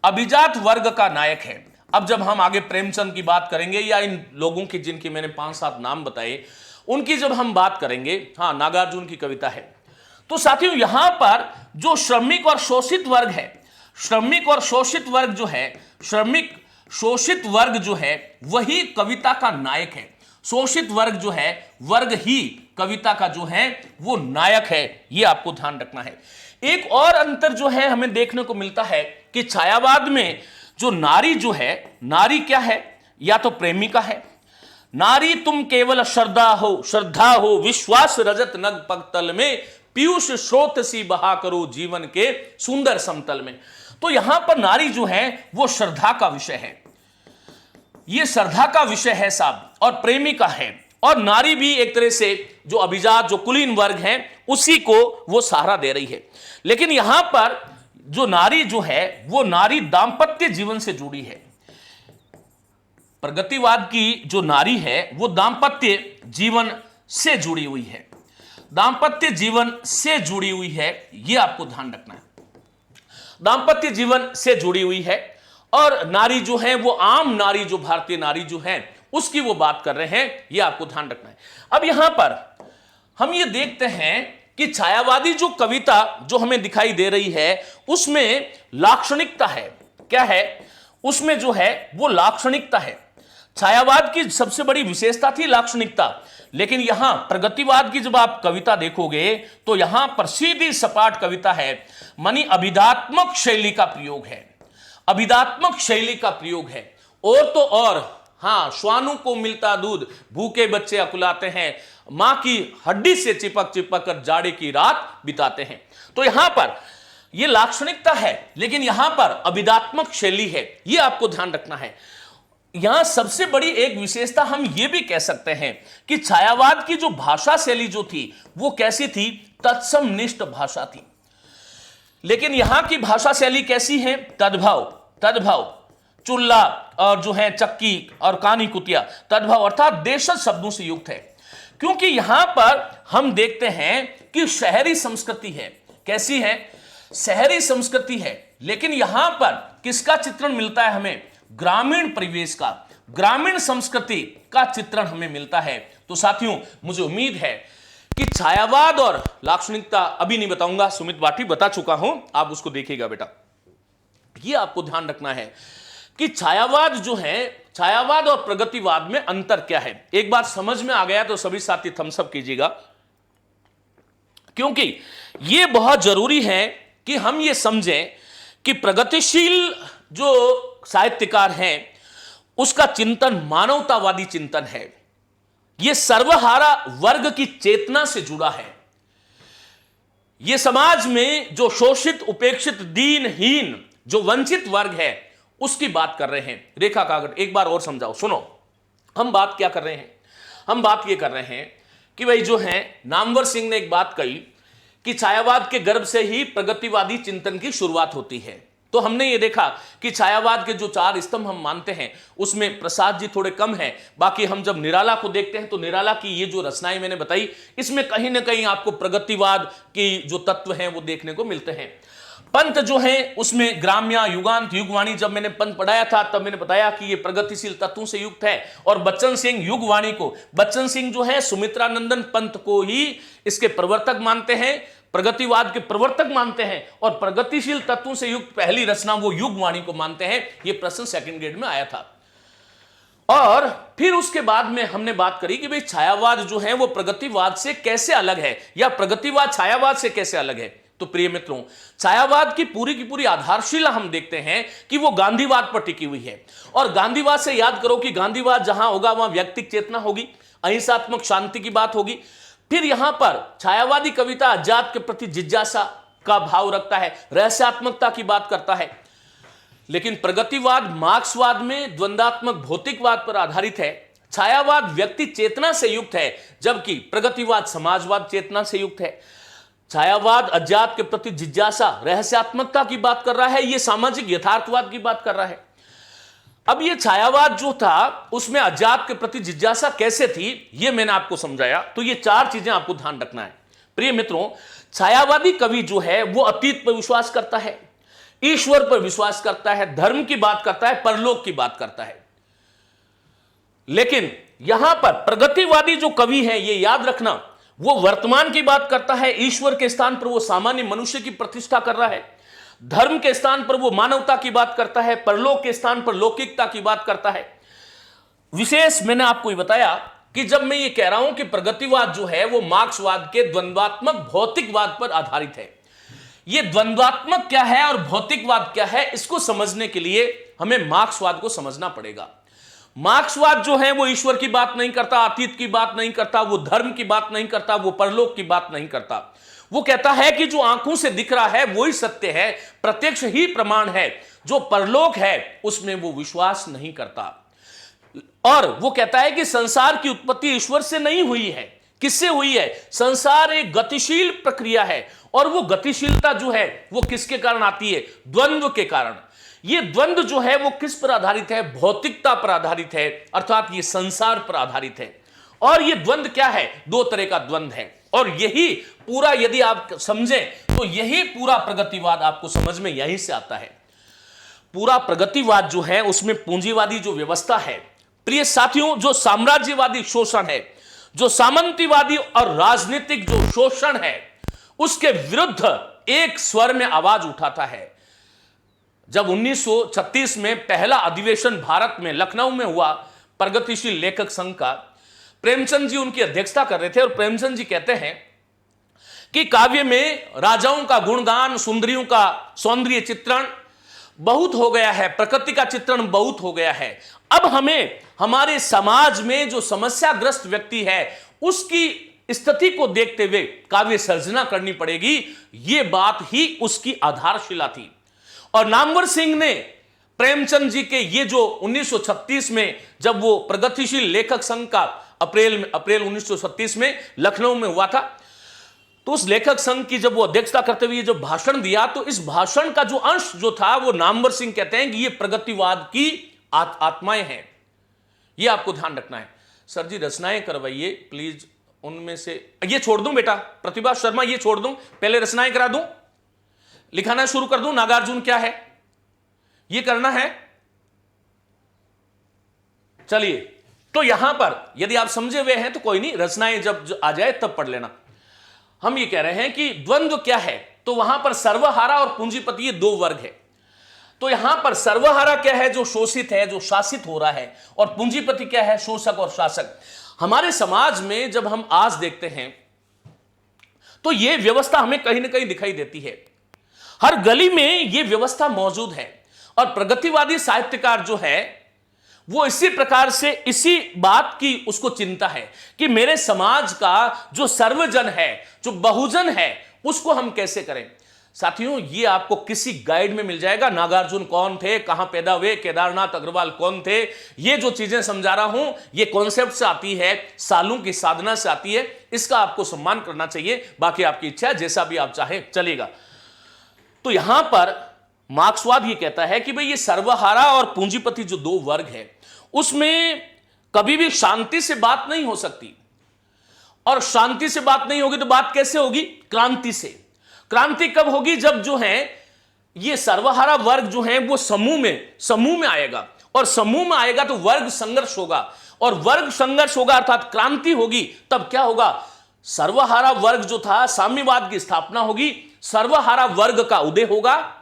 अभिजात वर्ग का नायक है। अब जब हम आगे प्रेमचंद की बात करेंगे या इन लोगों की जिनके मैंने 5-7 नाम बताए उनकी जब हम बात करेंगे, हाँ, नागार्जुन की कविता है, तो साथियों यहां पर जो श्रमिक और शोषित वर्ग है, श्रमिक और शोषित वर्ग जो है, श्रमिक शोषित वर्ग जो है वही कविता का नायक है। शोषित वर्ग जो है, वर्ग ही कविता का जो है वो नायक है, ये आपको ध्यान रखना है। एक और अंतर जो है हमें देखने को मिलता है कि छायावाद में जो नारी जो है, नारी क्या है, या तो प्रेमिका है। नारी तुम केवल श्रद्धा हो विश्वास रजत नग पगतल में, पीयूष स्रोत सी बहा करो जीवन के सुंदर समतल में। तो यहां पर नारी जो है वो श्रद्धा का विषय है, ये श्रद्धा का विषय है साहब, और प्रेमिका है। और नारी भी एक तरह से जो अभिजात जो कुलीन वर्ग है उसी को वो सहारा दे रही है। लेकिन यहां पर जो नारी जो है वो नारी दाम्पत्य जीवन से जुड़ी है। प्रगतिवाद की जो नारी है वो दाम्पत्य जीवन से जुड़ी हुई है, दाम्पत्य जीवन से जुड़ी हुई है, यह आपको ध्यान रखना है। दाम्पत्य जीवन से जुड़ी हुई है और नारी जो है वो आम नारी, जो भारतीय नारी जो है उसकी वो बात कर रहे हैं, यह आपको ध्यान रखना है। अब यहां पर हम ये देखते हैं कि छायावादी जो कविता जो हमें दिखाई दे रही है उसमें लाक्षणिकता है। क्या है उसमें जो है वो लाक्षणिकता है। छायावाद की सबसे बड़ी विशेषता थी लाक्षणिकता, लेकिन यहां प्रगतिवाद की जब आप कविता देखोगे तो यहां पर सीधी सपाट कविता है, मानी अभिधात्मक शैली का प्रयोग है, अभिधात्मक शैली का प्रयोग है। और तो और हाँ, श्वानों को मिलता दूध, भूखे बच्चे अकुलाते हैं, मां की हड्डी से चिपक चिपक कर जाड़े की रात बिताते हैं। तो यहां पर यह लाक्षणिकता है, लेकिन यहां पर अभिधात्मक शैली है, यह आपको ध्यान रखना है। यहां सबसे बड़ी एक विशेषता हम यह भी कह सकते हैं कि छायावाद की जो भाषा शैली जो थी वो कैसी थी, तत्समनिष्ठ भाषा थी। लेकिन यहां की भाषा शैली कैसी है, तद्भव, तद्भव, चुल्ला और जो है चक्की और कानी कुतिया, तद्भव अर्थात देशज शब्दों से युक्त है। क्योंकि यहां पर हम देखते हैं कि शहरी संस्कृति है। कैसी है, शहरी संस्कृति है, लेकिन यहां पर किसका चित्रण मिलता है हमें, ग्रामीण परिवेश का, ग्रामीण संस्कृति का चित्रण हमें मिलता है। तो साथियों, मुझे उम्मीद है कि छायावाद और लाक्षणिकता अभी नहीं बताऊंगा, सुमित बाटी बता चुका हूं, आप उसको देखिएगा बेटा। यह आपको ध्यान रखना है कि छायावाद जो है, छायावाद और प्रगतिवाद में अंतर क्या है। एक बार समझ में आ गया तो सभी साथी थम्स अप कीजिएगा, क्योंकि यह बहुत जरूरी है कि हम यह समझें कि प्रगतिशील जो साहित्यकार हैं उसका चिंतन मानवतावादी चिंतन है। यह सर्वहारा वर्ग की चेतना से जुड़ा है। यह समाज में जो शोषित, उपेक्षित, दीनहीन, जो वंचित वर्ग है उसकी बात कर रहे हैं। रेखा कागट एक बार और समझाओ, सुनो। हम बात क्या कर रहे हैं, हम बात यह कर रहे हैं कि भाई जो है नामवर सिंह ने एक बात कही कि छायावाद के गर्भ से ही प्रगतिवादी चिंतन की शुरुआत होती है। तो हमने ये देखा कि छायावाद के जो 4 स्तंभ हम मानते हैं उसमें प्रसाद जी थोड़े कम हैं। बाकी हम जब निराला को देखते हैं तो निराला की ये जो रचनाएं मैंने बताई, इसमें कहीं ना कहीं आपको प्रगतिवाद की जो तत्व हैं वो देखने को मिलते हैं। पंत जो है उसमें ग्राम्य, युगांत, युगवाणी, जब मैंने पंत पढ़ाया था तब मैंने बताया कि ये प्रगतिशील तत्वों से युक्त है। और बच्चन सिंह युगवाणी को, बच्चन सिंह जो है सुमित्रानंदन पंत को ही इसके प्रवर्तक मानते हैं, प्रगतिवाद के प्रवर्तक मानते हैं, और प्रगतिशील तत्वों से युक्त पहली रचना वो युगवाणी को मानते हैं। यह प्रश्न सेकंड ग्रेड में आया था। और फिर उसके बाद में हमने बात करी कि भाई छायावाद जो है वो प्रगतिवाद से कैसे अलग है, या प्रगतिवाद छायावाद से कैसे अलग है। तो प्रिय मित्रों, छायावाद की पूरी आधारशिला हम देखते हैं कि वो गांधीवाद पर टिकी हुई है। और गांधीवाद से याद करो कि गांधीवाद जहां होगा वहां व्यक्तिक चेतना होगी, अहिंसात्मक शांति की बात होगी। फिर यहां पर छायावादी कविता अजात के प्रति जिज्ञासा का भाव रखता है, रहस्यात्मकता की बात करता है। लेकिन प्रगतिवाद मार्क्सवाद में द्वंद्वात्मक भौतिकवाद पर आधारित है, छायावाद व्यक्ति चेतना से युक्त है, जबकि प्रगतिवाद समाजवाद चेतना से युक्त है। छायावाद अज्ञात के प्रति जिज्ञासा, रहस्यात्मकता की बात कर रहा है, यह सामाजिक यथार्थवाद की बात कर रहा है। अब यह छायावाद जो था उसमें अज्ञात के प्रति जिज्ञासा कैसे थी, यह मैंने आपको समझाया। तो ये 4 चीजें आपको ध्यान रखना है। प्रिय मित्रों, छायावादी कवि जो है वो अतीत पर विश्वास करता है, ईश्वर पर विश्वास करता है, धर्म की बात करता है, परलोक की बात करता है। लेकिन यहां पर प्रगतिवादी जो कवि है, ये याद रखना, वो वर्तमान की बात करता है, ईश्वर के स्थान पर वो सामान्य मनुष्य की प्रतिष्ठा कर रहा है, धर्म के स्थान पर वो मानवता की बात करता है, परलोक के स्थान पर लौकिकता की बात करता है। विशेष मैंने आपको ये बताया कि जब मैं ये कह रहा हूं कि प्रगतिवाद जो है वो मार्क्सवाद के द्वंद्वात्मक भौतिकवाद पर आधारित है। ये द्वंद्वात्मक क्या है और भौतिकवाद क्या है, इसको समझने के लिए हमें मार्क्सवाद को समझना पड़ेगा। मार्क्सवाद जो है वो ईश्वर की बात नहीं करता, अतीत की बात नहीं करता, वो धर्म की बात नहीं करता, वो परलोक की बात नहीं करता। वो कहता है कि जो आंखों से दिख रहा है वही सत्य है, प्रत्यक्ष ही प्रमाण है। जो परलोक है उसमें वो विश्वास नहीं करता। और वो कहता है कि संसार की उत्पत्ति ईश्वर से नहीं हुई है। किससे हुई है? संसार एक गतिशील प्रक्रिया है, और वो गतिशीलता जो है वो किसके कारण आती है? द्वंद्व के कारण। ये द्वंद्व जो है वो किस पर आधारित है? भौतिकता पर आधारित है, अर्थात ये संसार पर आधारित है। और ये द्वंद्व क्या है? 2 तरह का द्वंद्व है। और यही पूरा यदि आप समझें तो यही पूरा प्रगतिवाद आपको समझ में यहीं से आता है। पूरा प्रगतिवाद जो है उसमें पूंजीवादी जो व्यवस्था है, प्रिय साथियों, जो साम्राज्यवादी शोषण है, जो सामंतीवादी और राजनीतिक जो शोषण है, उसके विरुद्ध एक स्वर में आवाज उठाता है। जब 1936 में पहला अधिवेशन भारत में लखनऊ में हुआ प्रगतिशील लेखक संघ का, प्रेमचंद जी उनकी अध्यक्षता कर रहे थे। और प्रेमचंद जी कहते हैं कि काव्य में राजाओं का गुणगान, सुंदरियों का सौंदर्य चित्रण, बहुत हो गया है, प्रकृति का चित्रण बहुत हो गया है। अब हमें हमारे समाज में जो समस्याग्रस्त व्यक्ति है उसकी स्थिति को देखते हुए काव्य सर्जना करनी पड़ेगी। यह बात ही उसकी आधारशिला थी। और नामवर सिंह ने प्रेमचंद जी के ये जो 1936 में जब वो प्रगतिशील लेखक संघ का अप्रैल 1936 में लखनऊ में हुआ था, तो उस लेखक संघ की जब वो अध्यक्षता करते हुए जब भाषण दिया, तो इस भाषण का जो अंश जो था वो नामवर सिंह कहते हैं कि ये प्रगतिवाद की आत्माएं हैं। ये आपको ध्यान रखना है। सर जी रचनाएं करवाइए प्लीज, उनमें से ये छोड़ दूं बेटा, प्रतिभा शर्मा ये छोड़ दूं, पहले रचनाएं करा दूं, लिखाना शुरू कर दूं, नागार्जुन क्या है ये करना है। चलिए, तो यहां पर यदि आप समझे हुए हैं तो कोई नहीं, रचनाएं जब आ जाए तब पढ़ लेना। हम ये कह रहे हैं कि द्वंद्व क्या है, तो वहां पर सर्वहारा और पूंजीपति ये दो वर्ग है। तो यहां पर सर्वहारा क्या है, जो शोषित है, जो शासित हो रहा है, और पूंजीपति क्या है, शोषक और शासक। हमारे समाज में जब हम आज देखते हैं तो यह व्यवस्था हमें कहीं ना कहीं दिखाई देती है। हर गली में यह व्यवस्था मौजूद है। और प्रगतिवादी साहित्यकार जो है वो इसी प्रकार से इसी बात की उसको चिंता है कि मेरे समाज का जो सर्वजन है, जो बहुजन है, उसको हम कैसे करें। साथियों, ये आपको किसी गाइड में मिल जाएगा। नागार्जुन कौन थे, कहां पैदा हुए, केदारनाथ अग्रवाल कौन थे, ये जो चीजें समझा रहा हूं ये कॉन्सेप्ट से आती है, सालों की साधना से आती है। इसका आपको सम्मान करना चाहिए। बाकी आपकी इच्छा है, जैसा भी आप चाहे चलेगा। तो यहां पर मार्क्सवाद ये कहता है कि भाई ये सर्वहारा और पूंजीपति जो दो वर्ग है उसमें कभी भी शांति से बात नहीं हो सकती। और शांति से बात नहीं होगी तो बात कैसे होगी, क्रांति से। क्रांति कब होगी, जब जो है ये सर्वहारा वर्ग जो है वो समूह में आएगा। और समूह में आएगा तो वर्ग संघर्ष होगा, और वर्ग संघर्ष होगा अर्थात क्रांति होगी। तब क्या होगा, सर्वहारा वर्ग जो था साम्यवाद की स्थापना होगी, सर्वहारा वर्ग का उदय होगा,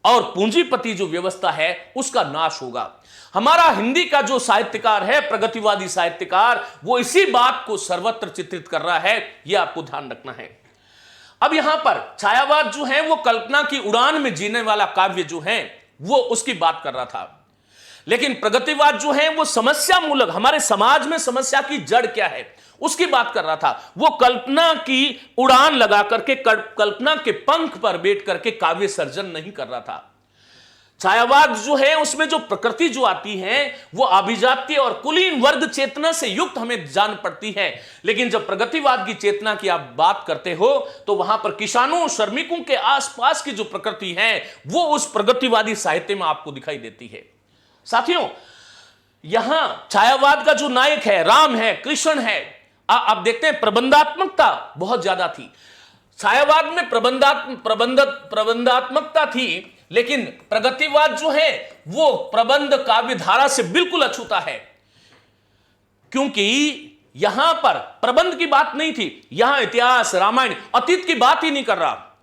और पूंजीपति जो व्यवस्था है उसका नाश होगा। हमारा हिंदी का जो साहित्यकार है, प्रगतिवादी साहित्यकार, वो इसी बात को सर्वत्र चित्रित कर रहा है। यह आपको ध्यान रखना है। अब यहां पर छायावाद जो है वो कल्पना की उड़ान में जीने वाला काव्य जो है वो उसकी बात कर रहा था। लेकिन प्रगतिवाद जो है वो समस्या मूलक, हमारे समाज में समस्या की जड़ क्या है उसकी बात कर रहा था। वो कल्पना की उड़ान लगा करके, कल्पना के पंख पर बैठ करके काव्य सर्जन नहीं कर रहा था। छायावाद जो है उसमें जो प्रकृति जो आती है वो अभिजातीय और कुलीन वर्ग चेतना से युक्त हमें जान पड़ती है। लेकिन जब प्रगतिवाद की चेतना की आप बात करते हो तो वहां पर किसानों, श्रमिकों के आसपास की जो प्रकृति है वो उस प्रगतिवादी साहित्य में आपको दिखाई देती है। साथियों, यहां छायावाद का जो नायक है राम है, कृष्ण है। आप देखते हैं प्रबंधात्मकता बहुत ज्यादा थी। छायावाद में प्रबंधात्मकता थी, लेकिन प्रगतिवाद जो है वो प्रबंध काव्य धारा से बिल्कुल अछूता है, क्योंकि यहां पर प्रबंध की बात नहीं थी। यहां इतिहास, रामायण, अतीत की बात ही नहीं कर रहा।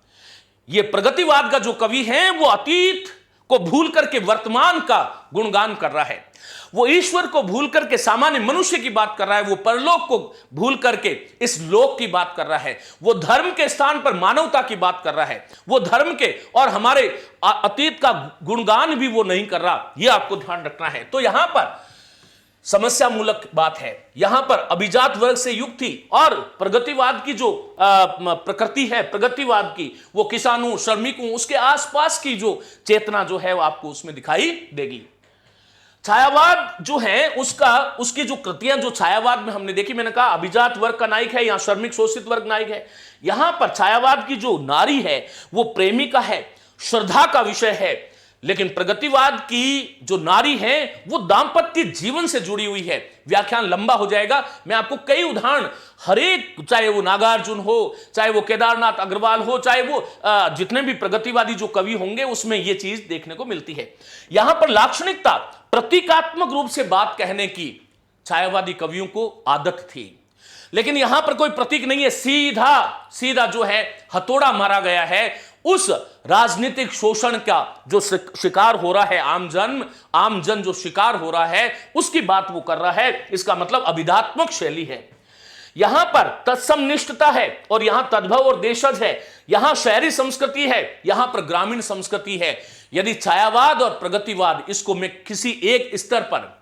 यह प्रगतिवाद का जो कवि है वो अतीत को भूल करके वर्तमान का गुणगान कर रहा है। वो ईश्वर को भूल करके सामान्य मनुष्य की बात कर रहा है। वो परलोक को भूल करके इस लोक की बात कर रहा है। वो धर्म के स्थान पर मानवता की बात कर रहा है। वो धर्म के और हमारे अतीत का गुणगान भी वो नहीं कर रहा। यह आपको ध्यान रखना है। तो यहां पर समस्या मूलक बात है। यहां पर अभिजात वर्ग से युक्त थी, और प्रगतिवाद की जो प्रकृति है प्रगतिवाद की, वो किसानों, श्रमिकों, उसके आसपास की जो चेतना जो है वो आपको उसमें दिखाई देगी। छायावाद जो है उसकी जो कृतियां जो छायावाद में हमने देखी, मैंने कहा अभिजात वर्ग का नायक है, यहां श्रमिक शोषित वर्ग नायक है। यहां पर छायावाद की जो नारी है वो प्रेमिका है, श्रद्धा का विषय है। लेकिन प्रगतिवाद की जो नारी है वो दाम्पत्य जीवन से जुड़ी हुई है। व्याख्यान लंबा हो जाएगा, मैं आपको कई उदाहरण, हरेक, चाहे वो नागार्जुन हो, चाहे वो केदारनाथ अग्रवाल हो, चाहे वो जितने भी प्रगतिवादी जो कवि होंगे उसमें ये चीज देखने को मिलती है। यहां पर लाक्षणिकता, प्रतीकात्मक रूप से बात कहने की छायावादी कवियों को आदत थी। लेकिन यहां पर कोई प्रतीक नहीं है, सीधा सीधा जो है हथौड़ा मारा गया है उस राजनीतिक शोषण का जो शिकार हो रहा है, आमजन जो शिकार हो रहा है उसकी बात वो कर रहा है। इसका मतलब अभिधात्मक शैली है। यहां पर तत्समनिष्ठता है और यहां तद्भव और देशज है, यहां शहरी संस्कृति है, यहां पर ग्रामीण संस्कृति है। यदि छायावाद और प्रगतिवाद, इसको मैं किसी एक स्तर पर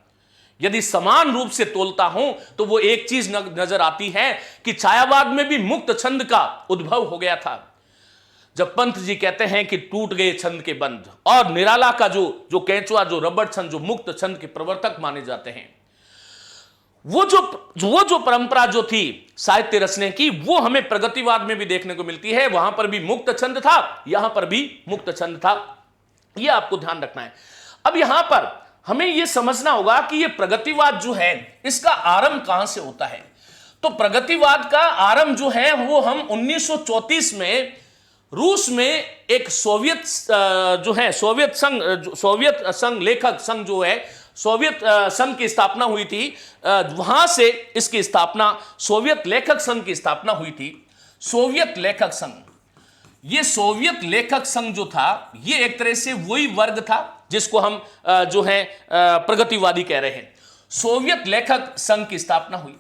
यदि समान रूप से तोलता हूं तो वो एक चीज नजर आती है कि छायावाद में भी मुक्त छंद का उद्भव हो गया था। जब पंत जी कहते हैं कि टूट गए छंद के बंध, और निराला का जो केंचुआ, जो रबड़ छंद, जो मुक्त छंद के प्रवर्तक माने जाते हैं, वो जो परंपरा जो थी साहित्य रचने की, वो हमें प्रगतिवाद में भी देखने को मिलती है। वहां पर भी मुक्त छंद था, यहां पर भी मुक्त छंद था। यह आपको ध्यान रखना है। अब यहां पर हमें यह समझना होगा कि यह प्रगतिवाद जो है, इसका आरंभ कहां से होता है। तो प्रगतिवाद का आरंभ जो है वो हम 1934 में रूस में एक सोवियत संघ लेखक संघ जो है, सोवियत संघ की स्थापना हुई थी, वहां से इसकी स्थापना, सोवियत लेखक संघ की स्थापना हुई थी। सोवियत लेखक संघ, ये सोवियत लेखक संघ जो था, ये एक तरह से वही वर्ग था जिसको हम प्रगतिवादी कह रहे हैं। सोवियत लेखक संघ की स्थापना हुई।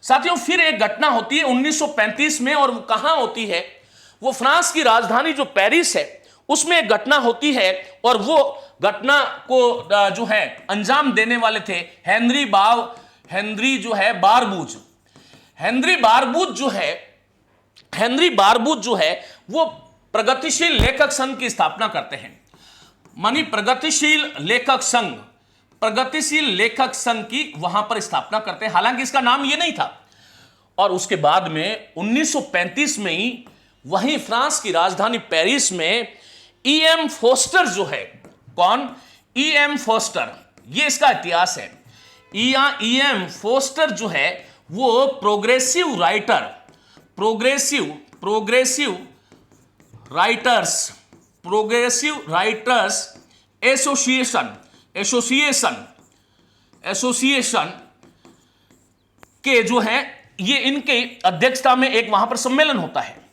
साथियों, फिर एक घटना होती है 1935 में, और वो कहां होती है, वो फ्रांस की राजधानी जो पेरिस है उसमें एक घटना होती है। और वो घटना को जो है अंजाम देने वाले थे हेनरी बारबूज जो है वो प्रगतिशील लेखक संघ की स्थापना करते हैं। मानी प्रगतिशील लेखक संघ की वहां पर स्थापना करते हैं। हालांकि इसका नाम ये नहीं था। और उसके बाद में 1935 में ही वहीं फ्रांस की राजधानी पेरिस में E.M. फोस्टर जो है, कौन? E.M. फोस्टर, ये इसका इतिहास है। E.M. फोस्टर जो है वो प्रोग्रेसिव राइटर्स एसोसिएशन के जो है, ये इनके अध्यक्षता में एक वहां पर सम्मेलन होता है।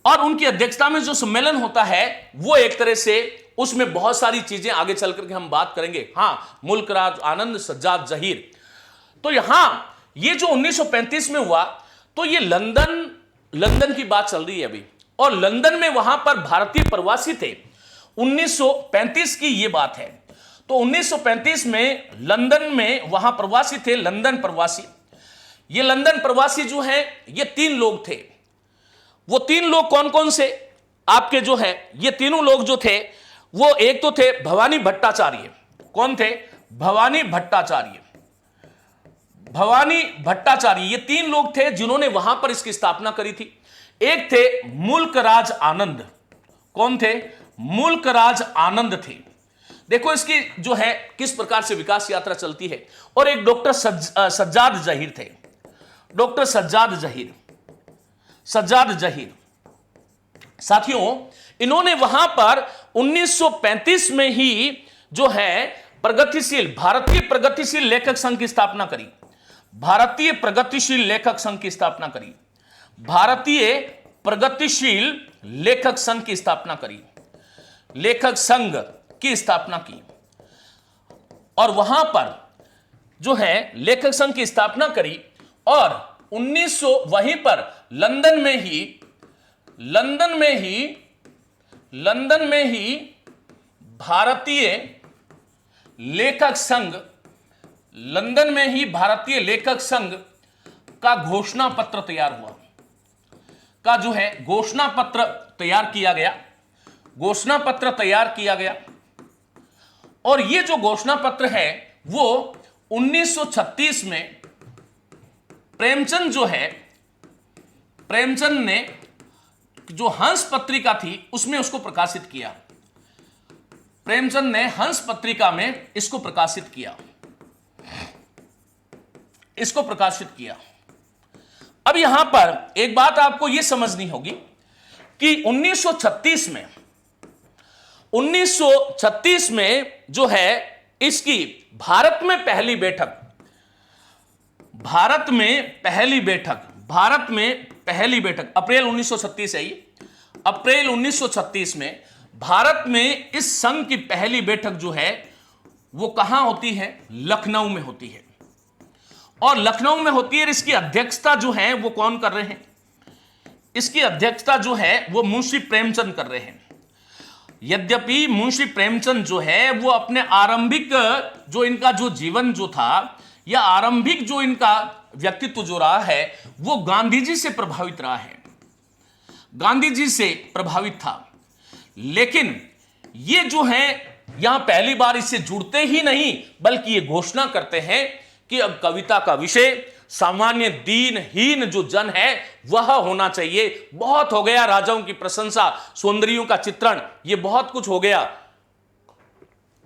और उनकी अध्यक्षता में जो सम्मेलन होता है वो एक तरह से, उसमें बहुत सारी चीजें आगे चल करके हम बात करेंगे। हां, मुल्कराज आनंद, सज्जाद जहीर। तो यहां ये जो 1935 में हुआ, तो ये लंदन की बात चल रही है अभी, और लंदन में वहां पर भारतीय प्रवासी थे। 1935 की ये बात है। तो 1935 में लंदन में वहां प्रवासी थे, लंदन प्रवासी। ये लंदन प्रवासी जो है, ये 3 लोग थे। वो 3 लोग कौन कौन से आपके जो है, ये तीनों लोग जो थे, वो एक तो थे भवानी भट्टाचार्य। कौन थे? भवानी भट्टाचार्य। ये 3 लोग थे जिन्होंने वहां पर इसकी स्थापना करी थी। एक थे मुल्कराज आनंद। कौन थे? मुल्कराज आनंद थे। देखो इसकी जो है किस प्रकार से विकास यात्रा चलती है। और एक डॉक्टर सज्जाद जहीर थे। डॉक्टर सज्जाद जहीर। साथियों, इन्होंने वहां पर 1935 में ही जो है भारतीय प्रगतिशील लेखक संघ की स्थापना करी। भारतीय प्रगतिशील लेखक संघ की स्थापना करी। लेखक संघ की स्थापना की। और वहां पर जो है लेखक संघ की स्थापना करी। और 1900 वहीं पर लंदन में ही भारतीय लेखक संघ का घोषणा पत्र तैयार हुआ। घोषणा पत्र तैयार किया गया। और ये जो घोषणा पत्र है वो 1936 में प्रेमचंद ने जो हंस पत्रिका थी उसमें उसको प्रकाशित किया। प्रेमचंद ने हंस पत्रिका में इसको प्रकाशित किया। अब यहां पर एक बात आपको यह समझनी होगी कि 1936 में जो है इसकी भारत में पहली बैठक अप्रैल 1936 है। अप्रैल 1936 में भारत में इस संघ की पहली बैठक जो है वो कहां होती है? लखनऊ में होती है। और लखनऊ में होती है। इसकी अध्यक्षता जो है वो कौन कर रहे हैं? इसकी अध्यक्षता जो है वो मुंशी प्रेमचंद कर रहे हैं। यद्यपि मुंशी प्रेमचंद जो है वो अपने आरंभिक जो इनका जो जीवन जो था या आरंभिक जो इनका व्यक्तित्व जो रहा है वो गांधी जी से प्रभावित रहा है, गांधी जी से प्रभावित था। लेकिन ये जो है यहां पहली बार इससे जुड़ते ही नहीं बल्कि ये घोषणा करते हैं कि अब कविता का विषय सामान्य दीनहीन जो जन है वह होना चाहिए। बहुत हो गया राजाओं की प्रशंसा, सौंदर्यों का चित्रण, ये बहुत कुछ हो गया।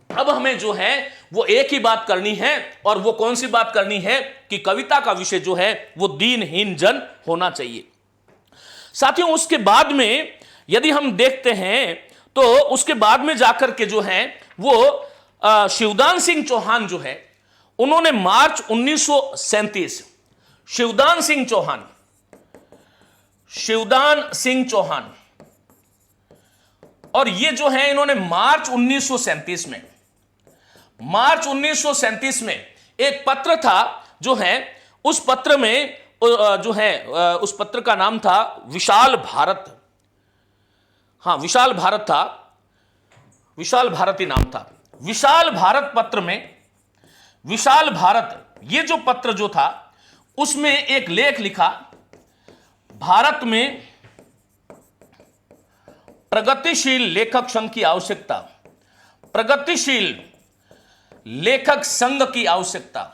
अब हमें जो है वो एक ही बात करनी है, और वो कौन सी बात करनी है कि कविता का विषय जो है वो दीनहीन जन होना चाहिए। साथियों, उसके बाद में यदि हम देखते हैं तो उसके बाद में जाकर के जो है वो शिवदान सिंह चौहान जो है उन्होंने मार्च 1937, शिवदान सिंह चौहान और ये जो है इन्होंने मार्च 1937 में एक पत्र था जो है, उस पत्र में जो है उस पत्र का नाम था विशाल भारत। हाँ, विशाल भारत था, विशाल भारत ही नाम था। विशाल भारत पत्र में, विशाल भारत ये जो पत्र जो था उसमें एक लेख लिखा, भारत में प्रगतिशील लेखक संघ की आवश्यकता, प्रगतिशील लेखक संघ की आवश्यकता,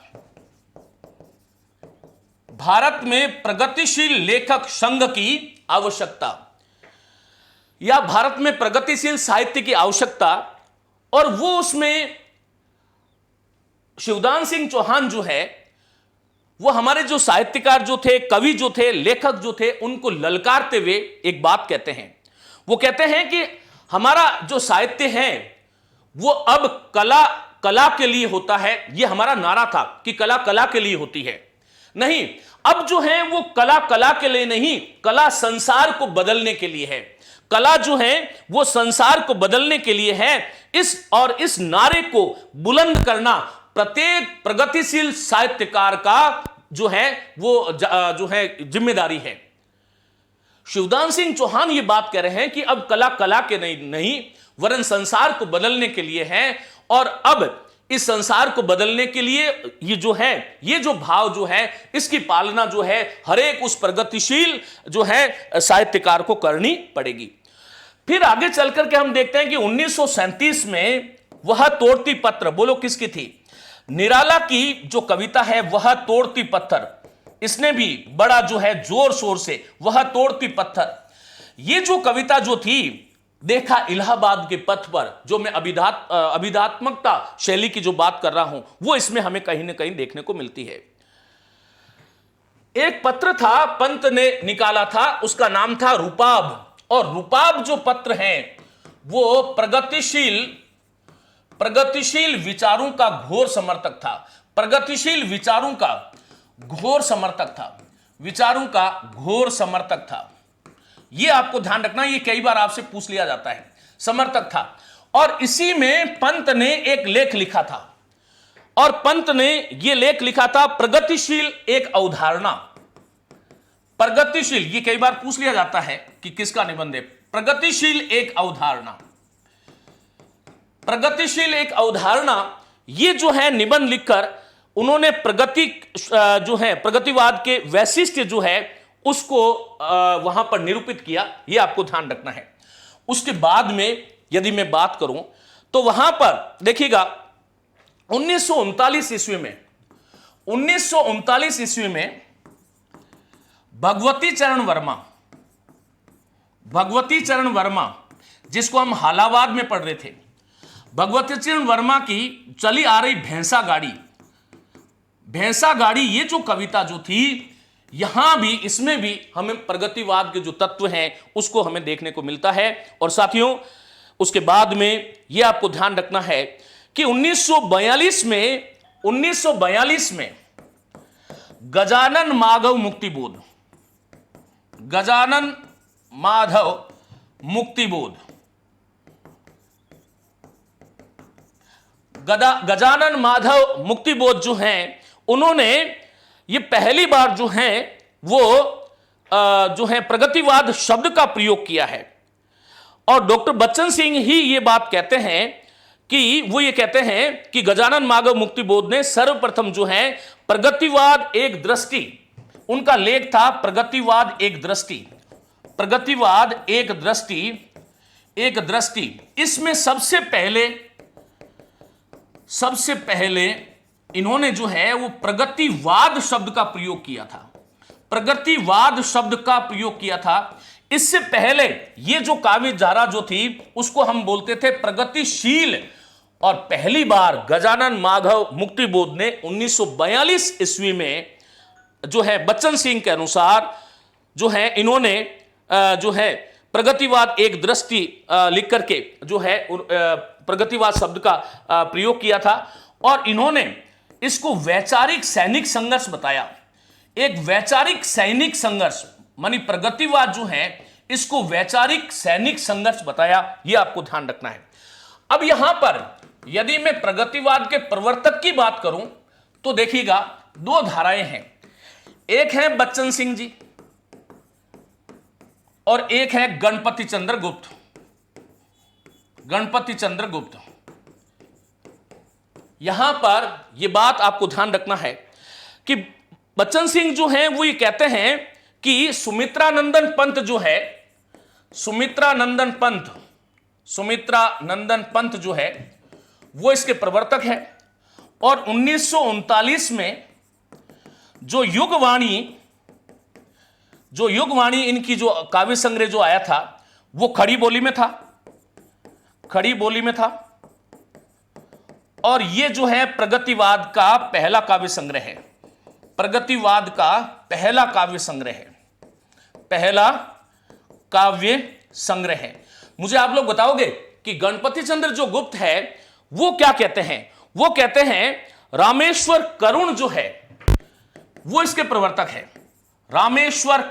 भारत में प्रगतिशील लेखक संघ की आवश्यकता, या भारत में प्रगतिशील साहित्य की आवश्यकता। और वो उसमें शिवदान सिंह चौहान जो है वो हमारे जो साहित्यकार जो थे, कवि जो थे, लेखक जो थे, उनको ललकारते हुए एक बात कहते हैं। वो कहते हैं कि हमारा जो साहित्य है वो अब कला के लिए होता है। ये हमारा नारा था कि कला के लिए होती है, नहीं, अब जो है वो कला के लिए नहीं, कला संसार को बदलने के लिए है। कला जो है वो संसार को बदलने के लिए है। इस नारे को बुलंद करना प्रत्येक प्रगतिशील साहित्यकार का जो है वो जो है जिम्मेदारी है। शिवदान सिंह चौहान ये बात कह रहे हैं कि अब कला के नहीं वरन संसार को बदलने के लिए है। और अब इस संसार को बदलने के लिए ये जो भाव जो है इसकी पालना जो है हर एक उस प्रगतिशील जो है साहित्यकार को करनी पड़ेगी। फिर आगे चल करके हम देखते हैं कि 1937 में वह तोड़ती पत्र, बोलो किसकी थी? निराला की जो कविता है वह तोड़ती पत्थर, इसने भी बड़ा जो है जोर शोर से वह तोड़ती पत्थर, ये जो कविता जो थी, देखा इलाहाबाद के पथ पर, जो मैं अभिधात्मकता शैली की जो बात कर रहा हूं वो इसमें हमें कहीं ना कहीं देखने को मिलती है। एक पत्र था, पंत ने निकाला था, उसका नाम था रूपाब। और रूपाब जो पत्र है वो प्रगतिशील विचारों का घोर समर्थक था, प्रगतिशील विचारों का घोर समर्थक था, विचारों का घोर समर्थक था। यह आपको ध्यान रखना, यह कई बार आपसे पूछ लिया जाता है, समर्थक था। और इसी में पंत ने एक लेख लिखा था, और पंत ने यह लेख लिखा था प्रगतिशील एक अवधारणा। प्रगतिशील, ये कई बार पूछ लिया जाता है कि किसका निबंध है। प्रगतिशील एक अवधारणा, प्रगतिशील एक अवधारणा, ये जो है निबंध लिखकर उन्होंने प्रगतिवाद के वैशिष्ट्य जो है उसको वहां पर निरूपित किया। ये आपको ध्यान रखना है। उसके बाद में यदि मैं बात करूं तो वहां पर देखिएगा 1939 ईस्वी में भगवती चरण वर्मा जिसको हम हालावाद में पढ़ रहे थे, भगवती चरण वर्मा की चली आ रही भैंसा गाड़ी, ये जो कविता जो थी, यहां भी इसमें भी हमें प्रगतिवाद के जो तत्व हैं उसको हमें देखने को मिलता है। और साथियों, उसके बाद में यह आपको ध्यान रखना है कि 1942 में गजानन माधव मुक्तिबोध, गजानन माधव मुक्तिबोध जो हैं, उन्होंने ये पहली बार जो है वो जो है प्रगतिवाद शब्द का प्रयोग किया है। और डॉक्टर बच्चन सिंह ही ये बात कहते हैं कि वो ये कहते हैं कि गजानन माधव मुक्ति बोध ने सर्वप्रथम जो है प्रगतिवाद एक दृष्टि, उनका लेख था प्रगतिवाद एक दृष्टि, प्रगतिवाद एक दृष्टि, एक दृष्टि। इसमें सबसे पहले इन्होंने जो है वो प्रगतिवाद शब्द का प्रयोग किया था, प्रगतिवाद शब्द का प्रयोग किया था। इससे पहले ये जो काव्य धारा जो थी उसको हम बोलते थे प्रगतिशील। और पहली बार गजानन माधव मुक्ति बोध ने 1942 ईस्वी में जो है बच्चन सिंह के अनुसार जो है इन्होंने जो है प्रगतिवाद एक दृष्टि लिख करके जो है प्रगतिवाद शब्द का प्रयोग किया था। और इन्होंने इसको वैचारिक सैनिक संघर्ष बताया, एक वैचारिक सैनिक संघर्ष, मानी प्रगतिवाद जो है इसको वैचारिक सैनिक संघर्ष बताया। यह आपको ध्यान रखना है। अब यहां पर यदि मैं प्रगतिवाद के प्रवर्तक की बात करूं तो देखिएगा दो धाराएं हैं, एक है बच्चन सिंह जी और एक है गणपति चंद्र गुप्त। गणपति चंद्र गुप्त, यहां पर यह बात आपको ध्यान रखना है कि बच्चन सिंह जो हैं वो ये कहते हैं कि सुमित्रानंदन पंत जो है, सुमित्रानंदन पंत जो है वो इसके प्रवर्तक है। और 1939 में जो युगवाणी इनकी जो काव्य संग्रह जो आया था वो खड़ी बोली में था, खड़ी बोली में था। और ये जो है प्रगतिवाद का पहला काव्य संग्रह है, प्रगतिवाद का पहला काव्य संग्रह है, पहला काव्य संग्रह है। मुझे आप लोग बताओगे कि गणपति चंद्र जो गुप्त है वो क्या कहते हैं? वो कहते हैं रामेश्वर करुण जो है वो इसके प्रवर्तक है, रामेश्वर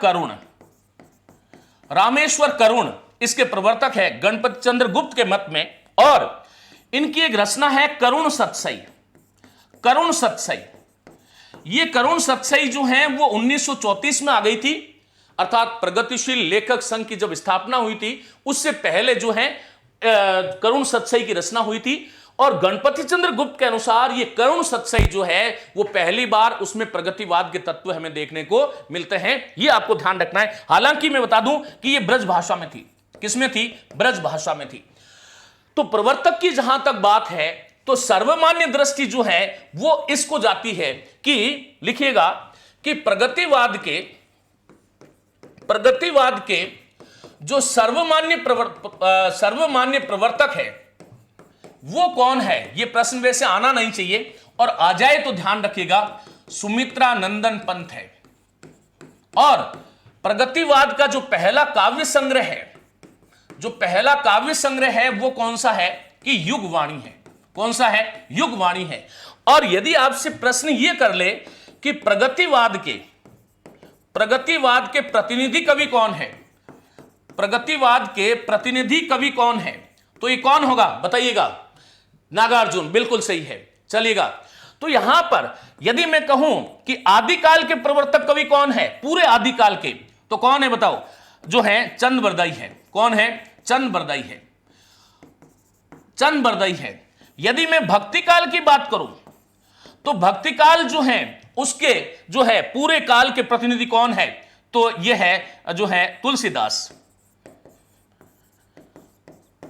करुण इसके प्रवर्तक है गणपति चंद्र गुप्त के मत में। और इनकी एक रचना है करुण सतसई। ये करुण सतसई जो है वो 1934 में आ गई थी, अर्थात प्रगतिशील लेखक संघ की जब स्थापना हुई थी उससे पहले जो है करुण सतसई की रचना हुई थी। और गणपति चंद्र गुप्त के अनुसार ये करुण सतसई जो है वो पहली बार उसमें प्रगतिवाद के तत्व हमें देखने को मिलते हैं। ये आपको ध्यान रखना है। हालांकि मैं बता दूं कि ये ब्रज भाषा में थी। किसमें थी? ब्रज भाषा में थी। तो प्रवर्तक की जहां तक बात है तो सर्वमान्य दृष्टि जो है वो इसको जाती है कि लिखिएगा कि प्रगतिवाद के जो सर्वमान्य प्रवर्तक है वो कौन है? ये प्रश्न वैसे आना नहीं चाहिए, और आ जाए तो ध्यान रखिएगा सुमित्रानंदन पंत है। और प्रगतिवाद का जो पहला काव्य संग्रह है, वो कौन सा है? कि युगवाणी है। कौन सा है? युगवाणी है। और यदि आपसे प्रश्न ये कर ले कि प्रगतिवाद के प्रतिनिधि कवि कौन है, प्रगतिवाद के प्रतिनिधि कवि कौन है, तो ये कौन होगा बताइएगा? नागार्जुन, बिल्कुल सही है। चलिएगा, तो यहां पर यदि मैं कहूं कि आदिकाल के प्रवर्तक कवि कौन है, पूरे आदिकाल के, तो कौन है बताओ? जो है चंद्रबरदाई है। कौन है? चंद्रबरदाई है। चंद्रबरदाई है। यदि मैं भक्तिकाल की बात करूं तो भक्तिकाल जो है उसके जो है पूरे काल के प्रतिनिधि कौन है? तो यह है जो है तुलसीदास।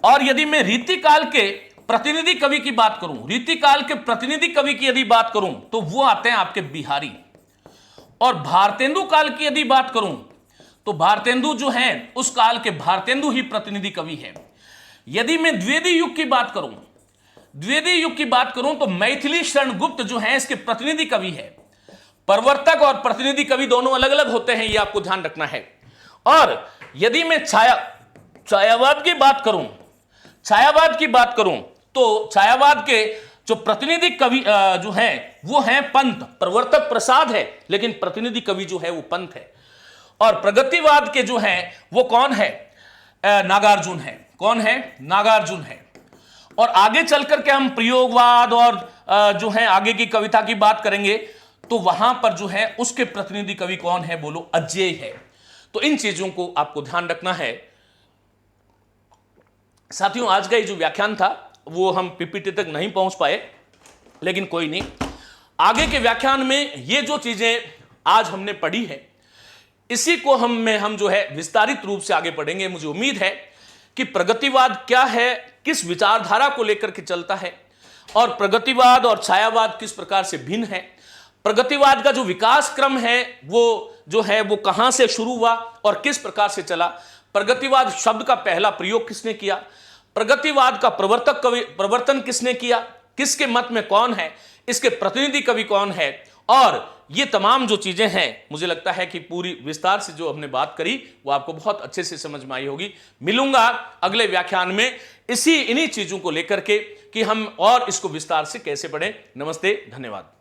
और यदि मैं रीतिकाल के प्रतिनिधि कवि की बात करूं, रीतिकाल के प्रतिनिधि कवि की यदि बात करूं तो वो आते हैं आपके बिहारी। और भारतेंदु काल की यदि बात करूं तो भारतेंदु जो है उस काल के भारतेंदु ही प्रतिनिधि कवि है। यदि मैं द्विवेदी युग की बात करूं तो मैथिली शरण गुप्त जो है इसके प्रतिनिधि कवि है। प्रवर्तक और प्रतिनिधि कवि दोनों अलग अलग होते हैं, ये आपको ध्यान रखना है। और यदि मैं छायावाद की बात करूं तो छायावाद के जो प्रतिनिधि कवि जो है वो है पंत। प्रवर्तक प्रसाद है लेकिन प्रतिनिधि कवि जो है वो पंत है। और प्रगतिवाद के जो है वो कौन है? नागार्जुन है। कौन है? नागार्जुन है। और आगे चल करके हम प्रयोगवाद और जो है आगे की कविता की बात करेंगे तो वहां पर जो है उसके प्रतिनिधि कवि कौन है, बोलो अजेय है। तो इन चीजों को आपको ध्यान रखना है। साथियों, आज का ये जो व्याख्यान था वो हम पीपीटी तक नहीं पहुंच पाए, लेकिन कोई नहीं, आगे के व्याख्यान में ये जो चीजें आज हमने पढ़ी है इसी को हम जो है विस्तारित रूप से आगे पढ़ेंगे। मुझे उम्मीद है कि प्रगतिवाद क्या है, किस विचारधारा को लेकर के चलता है, और प्रगतिवाद और छायावाद किस प्रकार से भिन्न है, प्रगतिवाद का जो विकास क्रम है वो कहां से शुरू हुआ और किस प्रकार से चला, प्रगतिवाद शब्द का पहला प्रयोग किसने किया, प्रगतिवाद का प्रवर्तन किसने किया, किसके मत में कौन है, इसके प्रतिनिधि कवि कौन है, और ये तमाम जो चीजें हैं मुझे लगता है कि पूरी विस्तार से जो हमने बात करी वो आपको बहुत अच्छे से समझ में आई होगी। मिलूंगा अगले व्याख्यान में इन्हीं चीजों को लेकर के कि हम और इसको विस्तार से कैसे पढ़ें। नमस्ते, धन्यवाद।